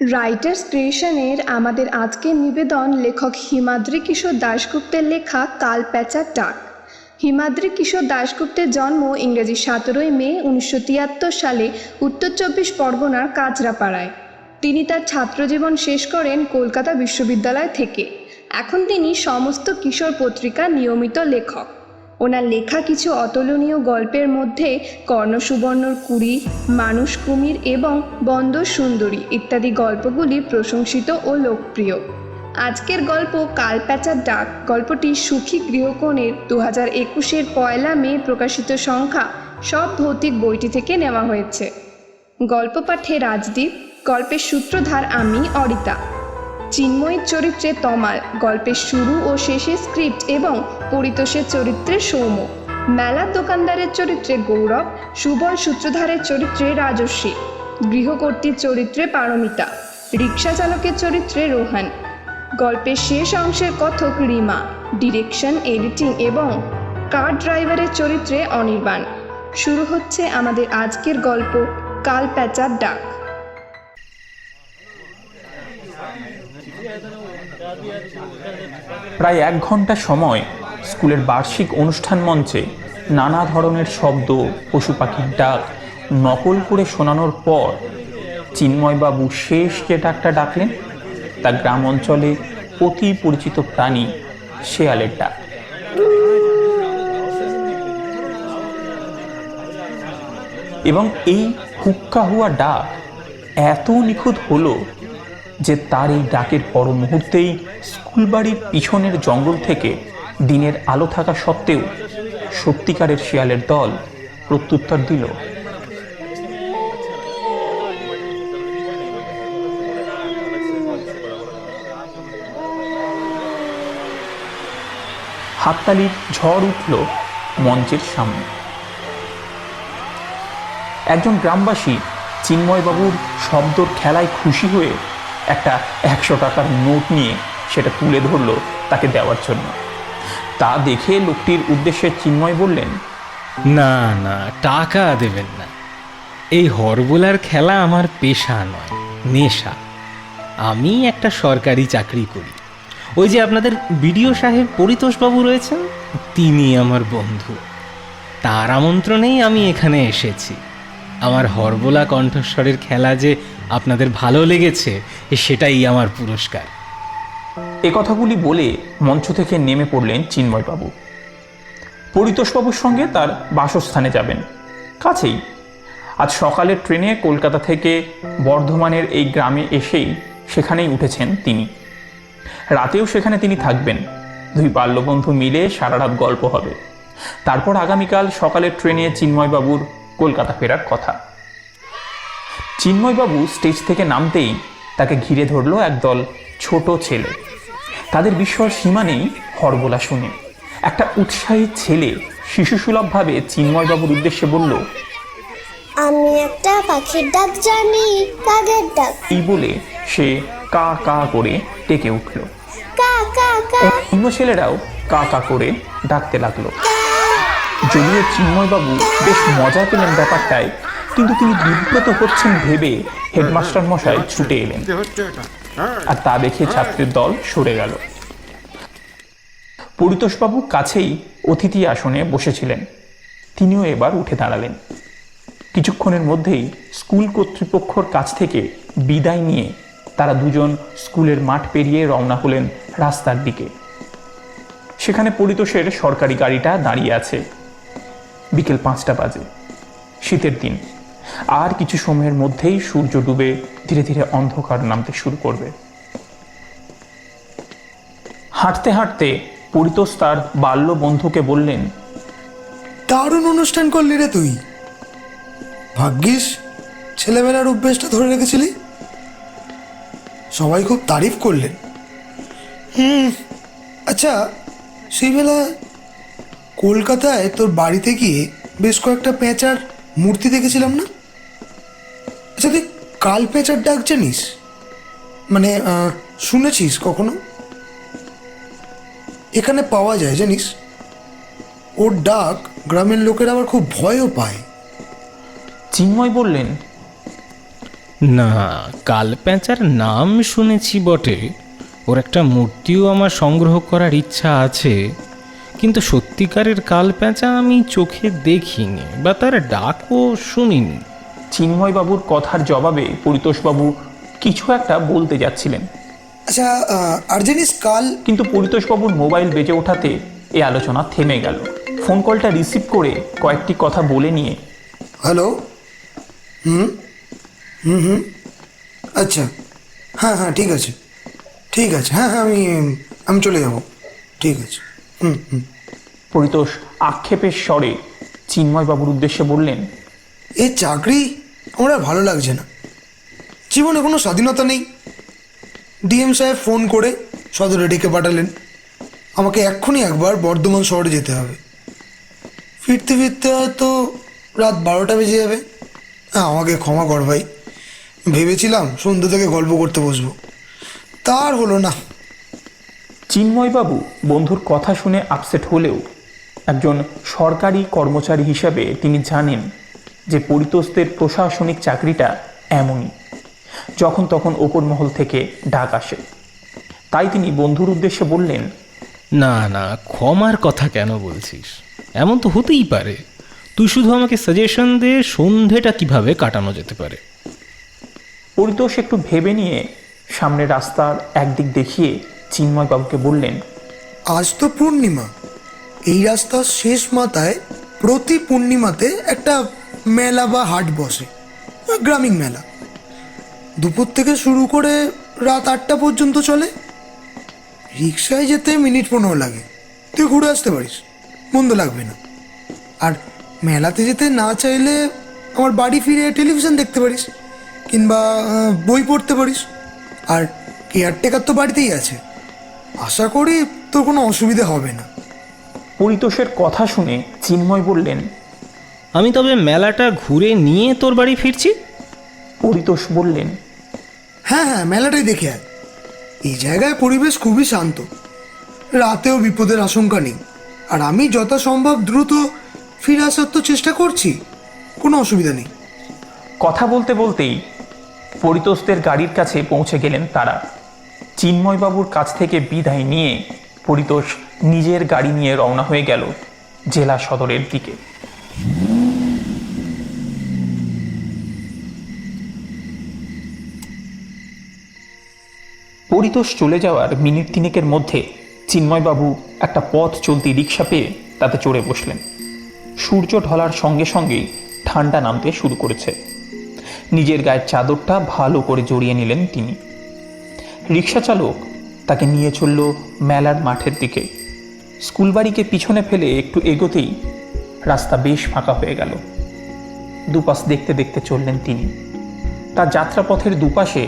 Writers ক্রিয়েশনের আমাদের আজকের নিবেদন লেখক হিমাদ্রি কিশোর দাশগুপ্তের লেখা কালপ্যাঁচার ডাক। হিমাদ্রি কিশোর দাশগুপ্তের জন্ম ইংরেজি 17 মে 1973 সালে উত্তর চব্বিশ পরগনার কাঁচরাপাড়ায়। তিনি তার ছাত্রজীবন শেষ করেন কলকাতা বিশ্ববিদ্যালয় থেকে। এখন তিনি সমস্ত কিশোর পত্রিকার নিয়মিত লেখক। ওনার লেখা কিছু অতুলনীয় গল্পের মধ্যে কর্ণসুবর্ণর কুড়ি, মানুষ কুমির এবং বন্দর সুন্দরী ইত্যাদি গল্পগুলি প্রশংসিত ও লোকপ্রিয়। আজকের গল্প কালপ্যাঁচার ডাক গল্পটি সুখী গৃহকোণের 2021-এর 1 মে প্রকাশিত সংখ্যা সব ভৌতিক বইটি থেকে নেওয়া হয়েছে। গল্প পাঠে রাজদীপ, গল্পের সূত্রধার আমি অরিতা। চিন্ময়ীর চরিত্রে তমাল, গল্পের শুরু ও শেষে স্ক্রিপ্ট এবং পরিতোষের চরিত্রে সৌম্য, মেলার দোকানদারের চরিত্রে গৌরব, সুবল সূত্রধারের চরিত্রে রাজস্বী, গৃহকর্ত্রীর চরিত্রে পারমিতা, রিক্সা চালকের চরিত্রে রোহান, গল্পের শেষ অংশের কথক রিমা, ডিরেকশন, এডিটিং এবং কার ড্রাইভারের চরিত্রে অনির্বাণ। শুরু হচ্ছে আমাদের আজকের গল্প কালপ্যাঁচার ডাক। প্রায় 1 ঘন্টা সময় স্কুলের বার্ষিক অনুষ্ঠান মঞ্চে নানা ধরনের শব্দ, পশু পাখির ডাক নকল করে শোনানোর পর চিন্ময়বাবু শেষ যে ডাকটা ডাকলেন তা গ্রাম অঞ্চলে অতি পরিচিত প্রাণী শেয়ালের ডাক। এবং এই হুক্কা হুয়া ডাক এত নিখুঁত হলো যে তার এই ডাকের পর মুহূর্তেই স্কুলবাড়ির পিছনের জঙ্গল থেকে দিনের আলো থাকা সত্ত্বেও সত্যিকারের শিয়ালের দল প্রত্যুত্তর দিল। হাততালির ঝড় উঠল মঞ্চের সামনে। একজন গ্রামবাসী চিন্ময়বাবুর শব্দর খেলায় খুশি হয়ে একটা 100 টাকার নোট নিয়ে সেটা তুলে ধরল তাকে দেওয়ার জন্য। তা দেখে লোকটির উদ্দেশ্যে চিন্ময় বললেন, না না, টাকা দেবেন না। এই হরবোলার খেলা আমার পেশা নয়, নেশা। আমি একটা সরকারি চাকরি করি। ওই যে আপনাদের বিডিও সাহেব পরিতোষবাবু রয়েছেন, তিনি আমার বন্ধু। তার আমন্ত্রণেই আমি এখানে এসেছি। আমার হরবোলা কণ্ঠস্বরের খেলা যে আপনাদের ভালো লেগেছে, সেটাই আমার পুরস্কার। এ কথাগুলি বলে মঞ্চ থেকে নেমে পড়লেন চিন্ময়বাবু। পরিতোষবাবুর সঙ্গে তার বাসস্থানে যাবেন, কাছেই। আজ সকালের ট্রেনে কলকাতা থেকে বর্ধমানের এই গ্রামে এসেই সেখানেই উঠেছেন তিনি। রাতেও সেখানে তিনি থাকবেন। 2 বাল্যবন্ধু মিলে সারা রাত গল্প হবে। তারপর আগামীকাল সকালের ট্রেনে চিন্ময়বাবুর কলকাতা ফেরার কথা। চিন্ময়বাবু স্টেজ থেকে নামতেই তাকে ঘিরে ধরল একদল ছোট ছেলে। তাদের বিস্ময়ের সীমা নেই হরবোলা শুনে। একটা উৎসাহী ছেলে শিশুসুলভভাবে চিন্ময়বাবুর উদ্দেশ্যে বলল, আমি একটা পাখির ডাক জানি, কাকের ডাক। এই বলে সে কা কা করে ডেকে উঠল। কা কা কা। অন্য ছেলেরাও কা কা করে ডাকতে লাগলো। যদিও চিন্ময়বাবু বেশ মজা পেলেন ব্যাপারটায়, কিন্তু তিনি বিব্রত হচ্ছেন ভেবে হেডমাস্টার মশাই ছুটে এলেন। আর তা দেখে ছাত্রের দল সরে গেল। পরিতোষবাবু কাছেই অতিথি আসনে বসেছিলেন। তিনিও এবার উঠে দাঁড়ালেন। কিছুক্ষণের মধ্যেই স্কুল কর্তৃপক্ষের কাছ থেকে বিদায় নিয়ে তারা দুজন স্কুলের মাঠ পেরিয়ে রওনা হলেন রাস্তার দিকে। সেখানে পরিতোষের সরকারি গাড়িটা দাঁড়িয়ে আছে। বিকেল 5টা বাজে, শীতের দিন। আর কিছু সময়ের মধ্যেই সূর্য ডুবে ধীরে ধীরে অন্ধকার নামতে শুরু করবে। হাঁটতে হাঁটতে পরিতোষ তার বাল্য বন্ধুকে বললেন, দারুণ অনুষ্ঠান করলি রে তুই। ভাগ্যিস ছেলেবেলার অভ্যেসটা ধরে রেখেছিলি। সবাই খুব তারিফ করলেন। আচ্ছা, সেই বেলা কলকাতায় তোর বাড়িতে গিয়ে বেশ কয়েকটা পেঁচার মূর্তি দেখেছিলাম না? আচ্ছা, তুই কালপ্যাঁচার ডাক জানিস? মানে শুনেছিস কখনো? এখানে পাওয়া যায় জানিস। ওর ডাক গ্রামের লোকেরা আবার খুব ভয়ও পায়। চিন্ময় বললেন, না, কালপ্যাঁচার নাম শুনেছি বটে, ওর একটা মূর্তিও আমার সংগ্রহ করার ইচ্ছা আছে, কিন্তু সত্যিকারের কালপ্যাঁচা আমি চোখে দেখিনি বা তার ডাকও শুনিনি। চিন্ময়বাবুর কথার জবাবে পরিতোষবাবু কিছু একটা বলতে যাচ্ছিলেন, আচ্ছা, আর জানিস কাল কিন্তু পরিতোষবাবুর মোবাইল বেজে ওঠাতে এই আলোচনা থেমে গেল। ফোন কলটা রিসিভ করে কয়েকটি কথা বলে নিয়ে, হ্যালো, হুম হুম হুম আচ্ছা, হ্যাঁ হ্যাঁ ঠিক আছে, ঠিক আছে, হ্যাঁ হ্যাঁ আমি চলে যাব, ঠিক আছে, হুম হুম। পরিতোষ আক্ষেপের স্বরে চিন্ময়বাবুর উদ্দেশ্যে বললেন, এই চাকরি আমার আর ভালো লাগছে না, জীবনে কোনো স্বাধীনতা নেই। ডিএম সাহেব ফোন করে সদরে ডেকে পাঠালেন, আমাকে এক্ষুনি একবার বর্ধমান শহরে যেতে হবে। ফিরতে ফিরতে হয়তো রাত 12টা বেজে যাবে। হ্যাঁ, আমাকে ক্ষমা কর ভাই, ভেবেছিলাম সন্ধ্যে থেকে গল্প করতে বসবো, তার হলো না। চিন্ময়বাবু বন্ধুর কথা শুনে আপসেট হলেও একজন সরকারি কর্মচারী হিসাবে তিনি জানেন যে পরিতোষদের প্রশাসনিক চাকরিটা এমনই, যখন তখন ওপর মহল থেকে ডাক আসে। তাই তিনি বন্ধুর উদ্দেশ্যে বললেন, না না, ক্ষমার কথা কেন বলছিস? এমন তো হতেই পারে। তুই শুধু আমাকে সাজেশন দে সন্ধেটা কিভাবে কাটানো যেতে পারে। পরিতোষ একটু ভেবে নিয়ে সামনে রাস্তার একদিক দেখিয়ে চিন্ময়বাবুকে বললেন, আজ তো পূর্ণিমা, এই রাস্তার শেষ মাথায় প্রতি পূর্ণিমাতে একটা মেলা বা হাট বসে, গ্রামীণ মেলা। দুপুর থেকে শুরু করে রাত 8টা পর্যন্ত চলে। রিক্সায় যেতে মিনিট 15 লাগে, তুই ঘুরে আসতে পারিস, মন্দ লাগবে না। আর মেলাতে যেতে না চাইলে আমার বাড়ি ফিরে টেলিভিশন দেখতে পারিস, কিংবা বই পড়তে পারিস। আর কেয়ারটেকার তো বাড়িতেই আছে, আশা করি তোর কোনো অসুবিধা হবে না। পরিতোষের কথা শুনে চিন্ময় বললেন, আমি তবে মেলাটা ঘুরে নিয়ে তোর বাড়ি ফিরছি। পরিতোষ বললেন, হ্যাঁ হ্যাঁ, মেলাটাই দেখে আয়। এই জায়গায় পরিবেশ খুবই শান্ত, রাতেও বিপদের আশঙ্কা নেই। আর আমি যথাসম্ভব দ্রুত ফিরে আসার তো চেষ্টা করছি, কোনো অসুবিধা নেই। কথা বলতে বলতেই পরিতোষদের গাড়ির কাছে পৌঁছে গেলেন তারা। চিন্ময়বাবুর কাছ থেকে বিদায় নিয়ে পরিতোষ নিজের গাড়ি নিয়ে রওনা হয়ে গেল জেলা সদরের দিকে। পরিতোষ চলে যাওয়ার মিনিট তিনেকের মধ্যে চিন্ময়বাবু একটা পথ চলতি রিক্সা পেয়ে তাতে চড়ে বসলেন। সূর্য ঢলার সঙ্গে সঙ্গেই ঠান্ডা নামতে শুরু করেছে। নিজের গায়ের চাদরটা ভালো করে জড়িয়ে নিলেন তিনি। রিক্সা চালক তাকে নিয়ে চলল মেলার মাঠের দিকে। স্কুলবাড়িকে পিছনে ফেলে একটু এগোতেই রাস্তা বেশ ফাঁকা হয়ে গেল। দুপাশ দেখতে দেখতে চললেন তিনি। তার যাত্রাপথের দুপাশে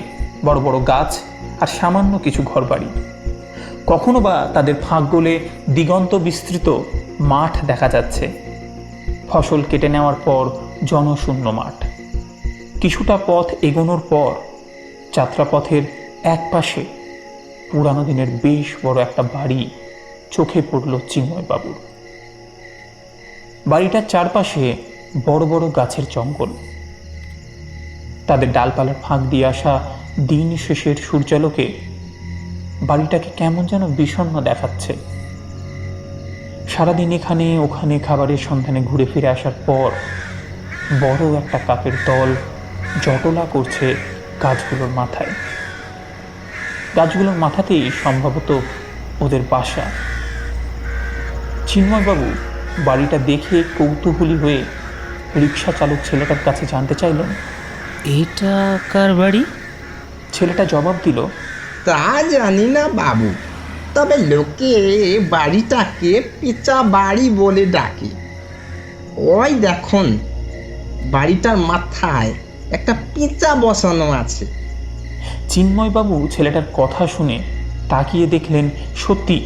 বড় বড় গাছ আর সামান্য কিছু ঘরবাড়ি। কখনো বা তাদের ফাঁক গলে দিগন্ত বিস্তৃত মাঠ দেখা যাচ্ছে। ফসল কেটে নেওয়ার পর জনশূন্য মাঠ। কিছুটা পথ এগোনোর পর যাত্রাপথের এক পাশে পুরানো দিনের বেশ বড় একটা বাড়ি চোখে পড়ল চিন্ময়বাবুর। বাড়িটার চারপাশে বড় বড় গাছের জঙ্গল। তাদের ডালপালার ফাঁক দিয়ে আসা দিন শেষের সূর্যালোকে বাড়িটাকে কেমন যেন বিষণ্ণ দেখাচ্ছে। সারাদিন এখানে ওখানে খাবারের সন্ধানে ঘুরে ফিরে আসার পর বড় একটা কাকের দল জটলা করছে গাছগুলোর মাথায়। গাছগুলোর মাথাতেই সম্ভবত ওদের বাসা। চিন্ময়বাবু বাড়িটা দেখে কৌতূহলী হয়ে রিক্সা চালক ছেলেটার কাছে জানতে চাইলেন, এটা কার বাড়ি? ছেলেটা জবাব দিল, তা জানি না বাবু, তবে লোকে বাড়িটাকে পিচা বাড়ি বলে ডাকে। ওই দেখুন, বাড়িটার মাথায় একটা পিচা বসানো আছে। চিন্ময়বাবু ছেলেটার কথা শুনে তাকিয়ে দেখলেন সত্যি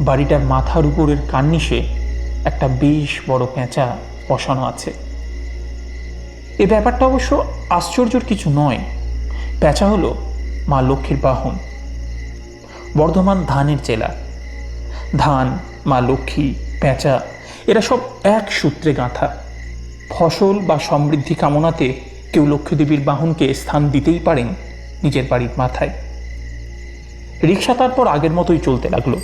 বাড়িটার মাথার উপরের কার্নিশে একটা বেশ বড় পেঁচা বসানো আছে। এ ব্যাপারটা অবশ্য আশ্চর্যের কিছু নয়। পেঁচা হলো মা লক্ষ্মীর বাহন। বর্ধমান ধানের জেলা। ধান, মা লক্ষ্মী, পেঁচা এরা সব এক সূত্রে গাঁথা। ফসল বা সমৃদ্ধি কামনাতে কেউ লক্ষ্মীদেবীর বাহনকে স্থান দিতেই পারেন নিজের বাড়ির মাথায়। রিক্সা তারপর আগের মতোই চলতে লাগলো।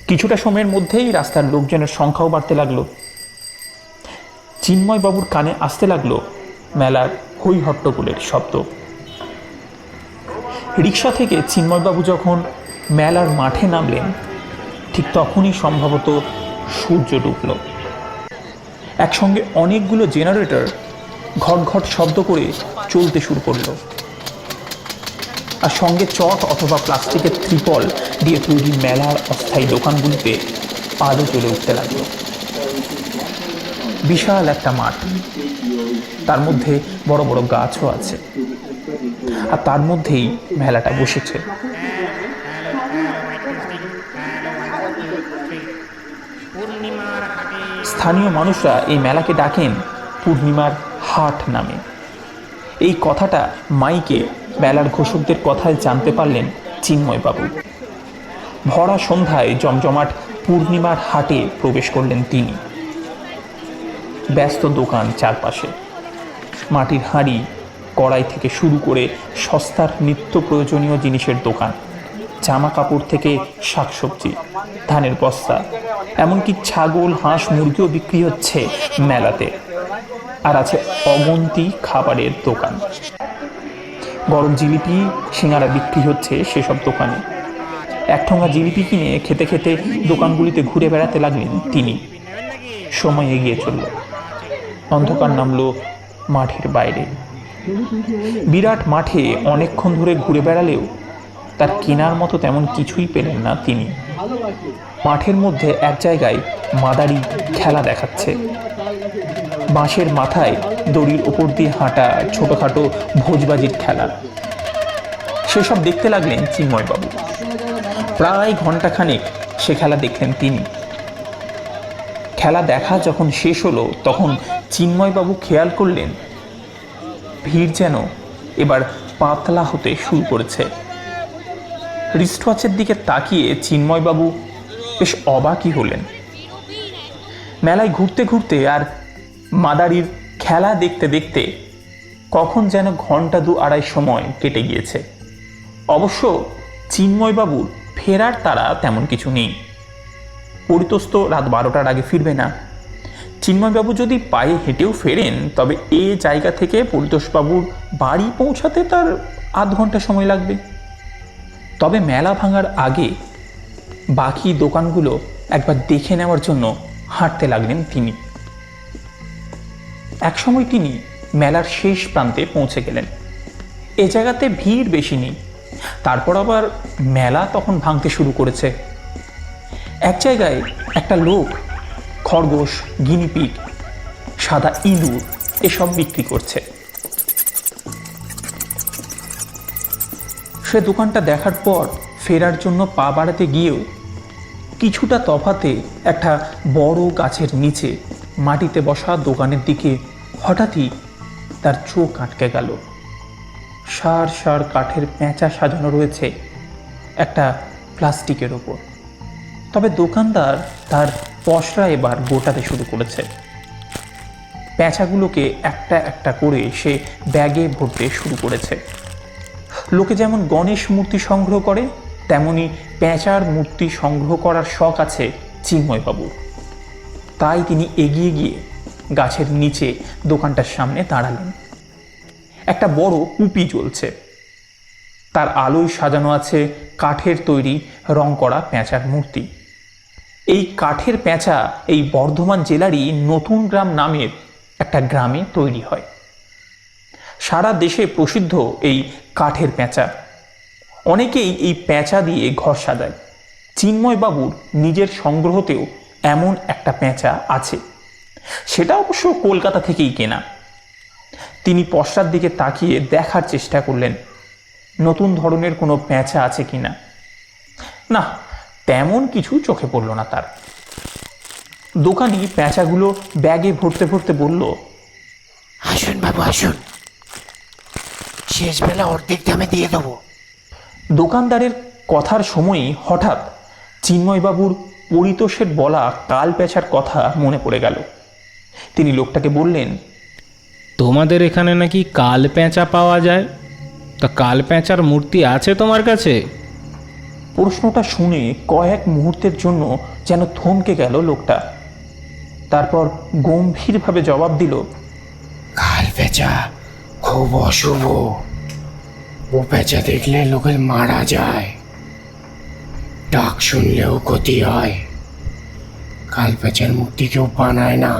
কিছুটা সময়ের মধ্যেই রাস্তার লোকজনের সংখ্যাও বাড়তে লাগলো। চিন্ময়বাবুর কানে আসতে লাগলো মেলার হৈ হট্টগোলের শব্দ। রিক্সা থেকে চিন্ময়বাবু যখন মেলার মাঠে নামলেন, ঠিক তখনই সম্ভবত সূর্য ডুবল। একসঙ্গে অনেকগুলো জেনারেটর ঘট ঘট শব্দ করে চলতে শুরু করলো, আর সঙ্গে চট অথবা প্লাস্টিকের ত্রিপল দিয়ে তৈরি মেলার অস্থায়ী দোকানগুলিতে আলো জ্বলে উঠতে লাগলো। বিশাল একটা মাঠ, তার মধ্যে বড় বড় গাছও আছে, আর তার মধ্যেই মেলাটা বসেছে। স্থানীয় মানুষরা এই মেলাকে ডাকেন পূর্ণিমার হাট নামে। এই কথাটা মাইকে মেলার ঘোষকদের কথায় জানতে পারলেন চিন্ময়বাবু। ভরা সন্ধ্যায় জমজমাট পূর্ণিমার হাটে প্রবেশ করলেন তিনি। ব্যস্ত দোকান চারপাশে, মাটির হাঁড়ি কড়াই থেকে শুরু করে সস্তার নিত্য প্রয়োজনীয় জিনিসের দোকান, জামা কাপড় থেকে শাকসবজি, ধানের বস্তা, এমনকি ছাগল, হাঁস, মুরগিও বিক্রি হচ্ছে মেলাতে। আর আছে অগন্তি খাবারের দোকান, গরম জিলিপি, সিঙ্গারা বিক্রি হচ্ছে সেসব দোকানে। এক ঠোঙা জিলিপি কিনে খেতে খেতে দোকানগুলিতে ঘুরে বেড়াতে লাগলেন তিনি। সময় এগিয়ে চলল, অন্ধকার নামলো মাঠের বাইরে। বিরাট মাঠে অনেকক্ষণ ধরে ঘুরে বেড়ালেও তার কেনার মতো তেমন কিছুই পেলেন না তিনি। মাঠের মধ্যে এক জায়গায় মাদারি খেলা দেখাচ্ছে। বাঁশের মাথায় দড়ির ওপর দিয়ে হাঁটা ছোটখাটো ভোজবাজির খেলা, সেসব দেখতে লাগলেন চিন্ময়বাবু। প্রায় ঘণ্টাখানেক সে খেলা দেখলেন তিনি। খেলা দেখা যখন শেষ হলো, তখন চিন্ময়বাবু খেয়াল করলেন ভিড় যেন এবার পাতলা হতে শুরু করেছে। রিস্টওয়াচের দিকে তাকিয়ে চিন্ময়বাবু বেশ অবাকই হলেন। মেলায় ঘুরতে ঘুরতে আর মাদারির খেলা দেখতে দেখতে কখন যেন ঘন্টা 2-2.5 সময় কেটে গিয়েছে। অবশ্য চিন্ময়বাবুর ফেরার তারা তেমন কিছু নেই। পরিতোষ রাত 12টার আগে ফিরবে না। চিন্ময়বাবু যদি পায়ে হেঁটেও ফেরেন, তবে এ জায়গা থেকে পরিতোষবাবুর বাড়ি পৌঁছাতে তার আধ ঘন্টা সময় লাগবে। তবে মেলা ভাঙার আগে বাকি দোকানগুলো একবার দেখে নেওয়ার জন্য হাঁটতে লাগলেন তিনি। একসময় তিনি মেলার শেষ প্রান্তে পৌঁছে গেলেন। এ জায়গাতে ভিড় বেশি নেই, তারপর আবার মেলা তখন ভাঙতে শুরু করেছে। এক জায়গায় একটা লোক খরগোশ, গিনিপিগ, সাদা ইঁদুর এসব বিক্রি করছে। সে দোকানটা দেখার পর ফেরার জন্য পা বাড়াতে গিয়েও কিছুটা তফাতে একটা বড় গাছের নিচে মাটিতে বসা দোকানের দিকে হঠাৎই তার চোখ আটকে গেল। সার সার কাঠের পেঁচা সাজানো রয়েছে একটা প্লাস্টিকের ওপর। তবে দোকানদার তার পসরা এবার গোটাতে শুরু করেছে। পেঁচাগুলোকে একটা একটা করে সে ব্যাগে ভরতে শুরু করেছে। লোকে যেমন গণেশ মূর্তি সংগ্রহ করে, তেমনি পেঁচার মূর্তি সংগ্রহ করার শখ আছে চিন্ময়বাবুর। তাই তিনি এগিয়ে গিয়ে গাছের নিচে দোকানটার সামনে দাঁড়ালেন। একটা বড় কুপি জ্বলছে, তার আলোয় সাজানো আছে কাঠের তৈরি রং করা পেঁচার মূর্তি। এই কাঠের পেঁচা এই বর্ধমান জেলারই নতুন গ্রাম নামের একটা গ্রামে তৈরি হয়। সারা দেশে প্রসিদ্ধ এই কাঠের পেঁচা। অনেকেই এই পেঁচা দিয়ে ঘর সাজায়। চিন্ময়বাবুর নিজের সংগ্রহতেও এমন একটা পেঁচা আছে, সেটা অবশ্য কলকাতা থেকেই কেনা। তিনি পশ্চাৎ দিকে তাকিয়ে দেখার চেষ্টা করলেন নতুন ধরনের কোনো পেঁচা আছে কিনা। না, তেমন কিছু চোখে পড়ল না তার। দোকানি পেঁচাগুলো ব্যাগে ভরতে ভরতে বলল, আসুন বাবু আসুন, শেষ বেলা অর্ধেক দামে দিয়ে দেবো। দোকানদারের কথার সময়ই হঠাৎ চিন্ময়বাবুর পরিতোষের বলা কাল পেঁচার কথা মনে পড়ে গেল। তিনি লোকটাকে বললেন, তোমাদের এখানে নাকি কাল পেঁচা পাওয়া যায়, তা কাল পেঁচার মূর্তি আছে তোমার কাছে? প্রশ্নটা শুনে কয়েক মুহূর্তের জন্য যেন থমকে গেল লোকটা। তারপর গম্ভীরভাবে জবাব দিল, কাল পেঁচা খুব অশুভ। ও পেঁচা দেখলে লোকের মারা যায়, ডাক শুনলেও ক্ষতি হয়। কাল পেঁচার মূর্তি কেউ বানায় না।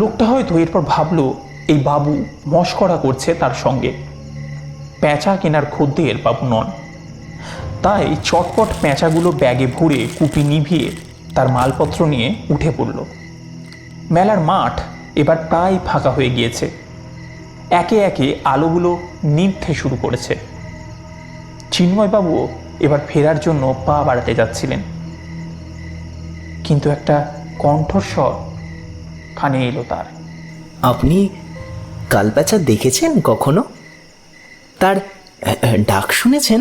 লোকটা হয়তো এরপর ভাবলো এই বাবু মশকরা করছে তার সঙ্গে। পেঁচা কেনার খদ্দের বাবু নন। তাই চটপট পেঁচাগুলো ব্যাগে ভরে কুপি নিভিয়ে তার মালপত্র নিয়ে উঠে পড়ল। মেলার মাঠ এবার প্রায় ফাঁকা হয়ে গিয়েছে। একে একে আলোগুলো নিভতে শুরু করেছে। চিন্ময়বাবুও এবার ফেরার জন্য পা বাড়াতে যাচ্ছিলেন, কিন্তু একটা কণ্ঠস্বর কানে এলো তার। আপনি কালপ্যাঁচা দেখেছেন কখনো? তার ডাক শুনেছেন?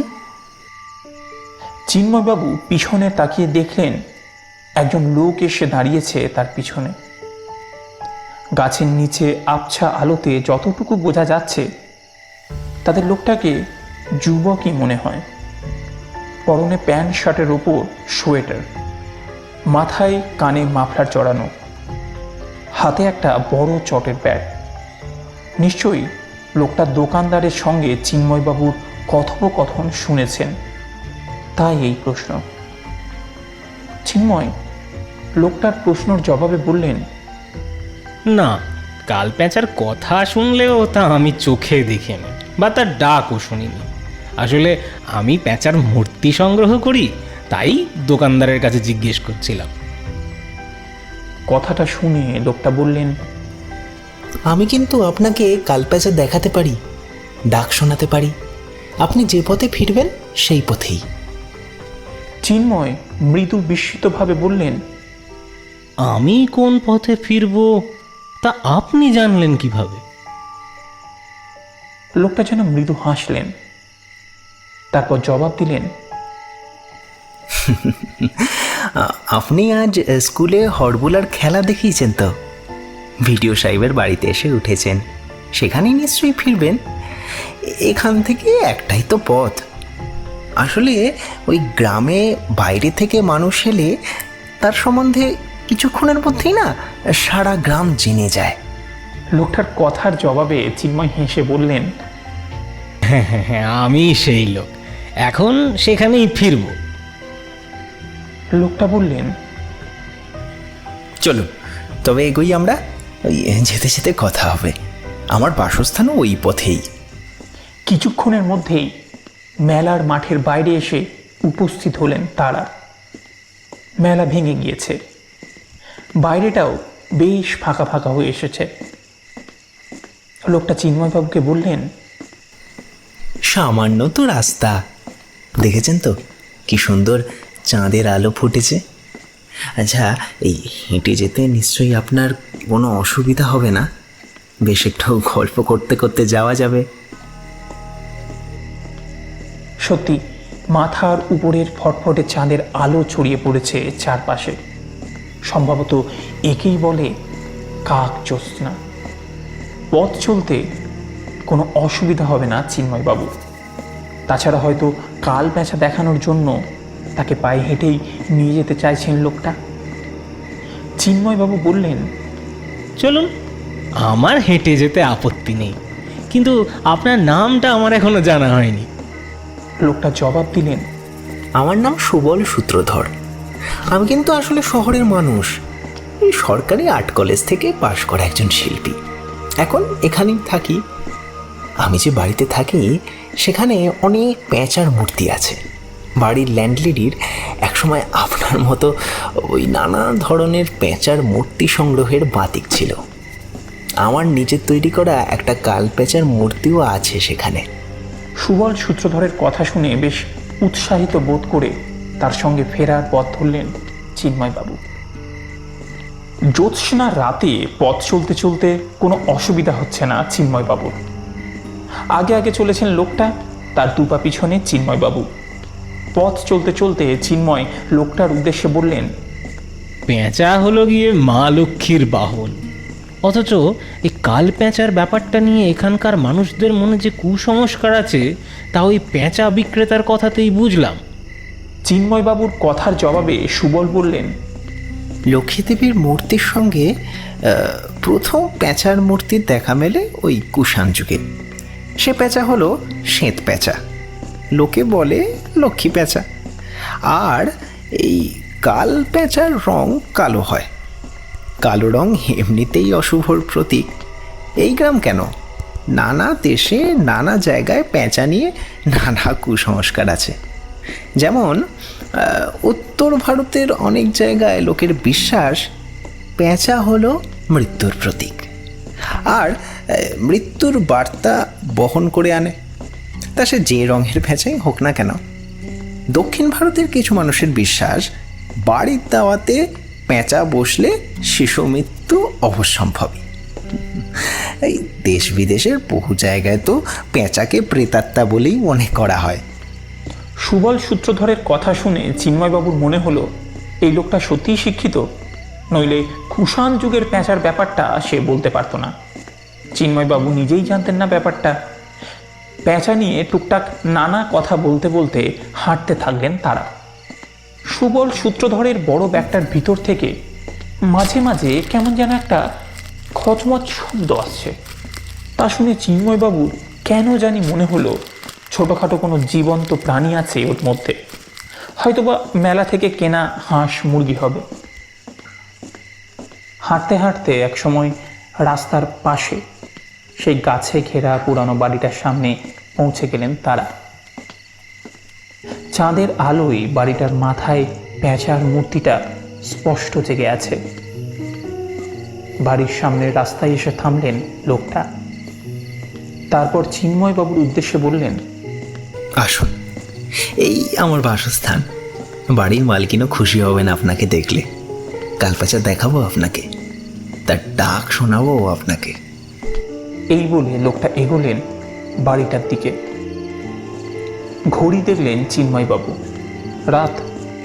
চিন্ময়বাবু পিছনে তাকিয়ে দেখলেন একজন লোক এসে দাঁড়িয়েছে তার পিছনে। গাছের নিচে আবছা আলোতে যতটুকু বোঝা যাচ্ছে তাদের লোকটাকে যুবকই মনে হয়। পরনে প্যান্ট শার্টের ওপর সোয়েটার, মাথায় কানে মাফলার চড়ানো, হাতে একটা বড় চটের ব্যাগ। নিশ্চয়ই লোকটা দোকানদারের সঙ্গে চিন্ময়বাবুর কথোপকথন শুনেছেন, তাই এই প্রশ্ন। চিন্ময় লোকটার প্রশ্নের জবাবে বললেন, না, কাল পেঁচার কথা শুনলেও তা আমি চোখে দেখিনি বা তার ডাকও শুনিনি। আসলে আমি পেঁচার মূর্তি সংগ্রহ করি, তাই দোকানদারের কাছে জিজ্ঞেস করছিলাম। কথাটা শুনে লোকটা বললেন, আমি কিন্তু আপনাকে কালপ্যাঁচা দেখাতে পারি, ডাক শোনাতে পারি। আপনি যে পথে ফিরবেন সেই পথেই। চিন্ময় মৃদু বিস্মিতভাবে বললেন, আমি কোন পথে ফিরব তা আপনি জানলেন কিভাবে? লোকটা যেন মৃদু হাসলেন, তারপর জবাব দিলেন, আপনি আজ স্কুলে হরবুলার খেলা দেখিয়েছেন তো? ভিডিও সাহেবের বাড়িতে এসে উঠেছেন, সেখানেই নিশ্চয়ই ফিরবেন। এখান থেকে একটাই তো পথ। আসলে ওই গ্রামে বাইরে থেকে মানুষ এলে তার সম্বন্ধে কিছুক্ষণের মধ্যেই না সারা গ্রাম জেনে যায়। লোকটার কথার জবাবে চিন্ময় হেসে বললেন, হ্যাঁ হ্যাঁ হ্যাঁ, আমি সেই লোক, এখন সেখানেই ফিরব। লোকটা বললেন, চলুন তবে এগোই আমরা, ওই যেতে যেতে কথা হবে। আমার বাসস্থানও ওই পথেই। কিছুক্ষণের মধ্যেই মেলার মাঠের বাইরে এসে উপস্থিত হলেন তারা। মেলা ভেঙে গিয়েছে, বাইরেটাও বেশ ফাঁকা ফাঁকা হয়ে এসেছে। লোকটা চিন্ময়বাবুকে বললেন, সামান্য তো রাস্তা, দেখেছেন তো কি সুন্দর চাঁদের আলো ফুটেছে। আচ্ছা, এই হেঁটে যেতে নিশ্চয়ই আপনার কোনো অসুবিধা হবে না? বেশ একটু গল্প করতে করতে যাওয়া যাবে। সত্যি মাথার উপরের ফটফটে চাঁদের আলো ছড়িয়ে পড়েছে চারপাশে। সম্ভবত একেই বলে কাক জ্যোৎস্না। পথ চলতে কোনো অসুবিধা হবে না চিন্ময়বাবু। তাছাড়া হয়তো কাল পেঁচা দেখানোর জন্য তাকে পায়ে হেঁটেই নিয়ে যেতে চাইছেন লোকটা। চিন্ময়বাবু বললেন, চলুন, আমার হেঁটে যেতে আপত্তি নেই, কিন্তু আপনার নামটা আমার এখনো জানা হয়নি। লোকটা জবাব দিলেন, আমার নাম সুবল সূত্রধর। আমি কিন্তু আসলে শহরের মানুষ, এই সরকারি আর্ট কলেজ থেকে পাশ করা একজন শিল্পী। এখন এখানেই থাকি। আমি যে বাড়িতে থাকি সেখানে অনেক পেঁচার মূর্তি আছে। বাড়ির ল্যান্ডলেডির একসময় আপনার মতো ওই নানা ধরনের পেঁচার মূর্তি সংগ্রহের বাতিক ছিল। আমার নিজের তৈরি করা একটা কাল পেঁচার মূর্তিও আছে সেখানে। সুবল সূত্রধরের কথা শুনে বেশ উৎসাহিত বোধ করে তার সঙ্গে ফেরার পথ ধরলেন চিন্ময়বাবু। জ্যোৎস্নার রাতে পথ চলতে চলতে কোনো অসুবিধা হচ্ছে না চিন্ময়বাবুর। আগে আগে চলেছেন লোকটা, তার দুপা পিছনে চিন্ময়বাবু। পথ চলতে চলতে চিন্ময় লোকটার উদ্দেশ্যে বললেন, পেঁচা হলো গিয়ে মা লক্ষ্মীর বাহন, অথচ এই কাল পেঁচার ব্যাপারটা নিয়ে এখানকার মানুষদের মনে যে কুসংস্কার আছে তা ওই পেঁচা বিক্রেতার কথাতেই বুঝলাম। চিন্ময়বাবুর কথার জবাবে সুবল বললেন, লক্ষ্মীদেবীর মূর্তির সঙ্গে প্রথম পেঁচার মূর্তির দেখা মেলে ওই কুষাণ যুগে। সে পেঁচা হলো শ্বেত পেঁচা, লোকে বলে লক্ষ্মী পেঁচা। আর এই কাল পেঁচার রং কালো হয়। কালো রং এমনিতেই অশুভর প্রতীক। এই গ্রাম কেন, নানা দেশে নানা জায়গায় পেঁচা নিয়ে নানা কুসংস্কার আছে। যেমন উত্তর ভারতের অনেক জায়গায় লোকের বিশ্বাস পেঁচা হলো মৃত্যুর প্রতীক, আর মৃত্যুর বার্তা বহন করে আনে, তা সে যে রঙের পেঁচাই হোক না কেন। দক্ষিণ ভারতের কিছু মানুষের বিশ্বাস বাড়ির দাওয়াতে পেঁচা বসলে শিশু মৃত্যু অবশ্যম্ভাবী। এই দেশ বিদেশের বহু জায়গায় তো পেঁচাকে প্রেতাত্মা বলেই মনে করা হয়। সুবল সূত্রধরের কথা শুনে চিন্ময়বাবুর মনে হলো এই লোকটা সত্যিই শিক্ষিত, নইলে কুষাণ যুগের পেঁচার ব্যাপারটা সে বলতে পারতো না। চিন্ময়বাবু নিজেই জানতেন না ব্যাপারটা। পেঁচা নিয়ে টুকটাক নানা কথা বলতে বলতে হাঁটতে থাকলেন তারা। সুবল সূত্রধরের বড় ব্যাগটার ভিতর থেকে মাঝে মাঝে কেমন যেন একটা খচমচ শব্দ আসছে। তা শুনে চিন্ময়বাবুর কেন জানি মনে হলো ছোটোখাটো কোনো জীবন্ত প্রাণী আছে ওর মধ্যে, হয়তোবা মেলা থেকে কেনা হাঁস মুরগি হবে। হাঁটতে হাঁটতে একসময় রাস্তার পাশে সেই গাছে ঘেরা পুরানো বাড়িটার সামনে পৌঁছে গেলেন তারা। চাঁদের আলোয় বাড়িটার মাথায় পেঁচার মূর্তিটা স্পষ্ট জেগে আছে। বাড়ির সামনের রাস্তায় এসে থামলেন লোকটা। তারপর চিন্ময়বাবুর উদ্দেশ্যে বললেন, আসুন, এই আমার বাসস্থান। বাড়ির মালকিনও খুশি হবেন আপনাকে দেখলে। কালপেঁচা দেখাবো আপনাকে, তার ডাক শোনাবো আপনাকে। এই বলে লোকটা এগোলেন বাড়িটার দিকে। ঘড়ি দেখলেন চিন্ময়বাবু, রাত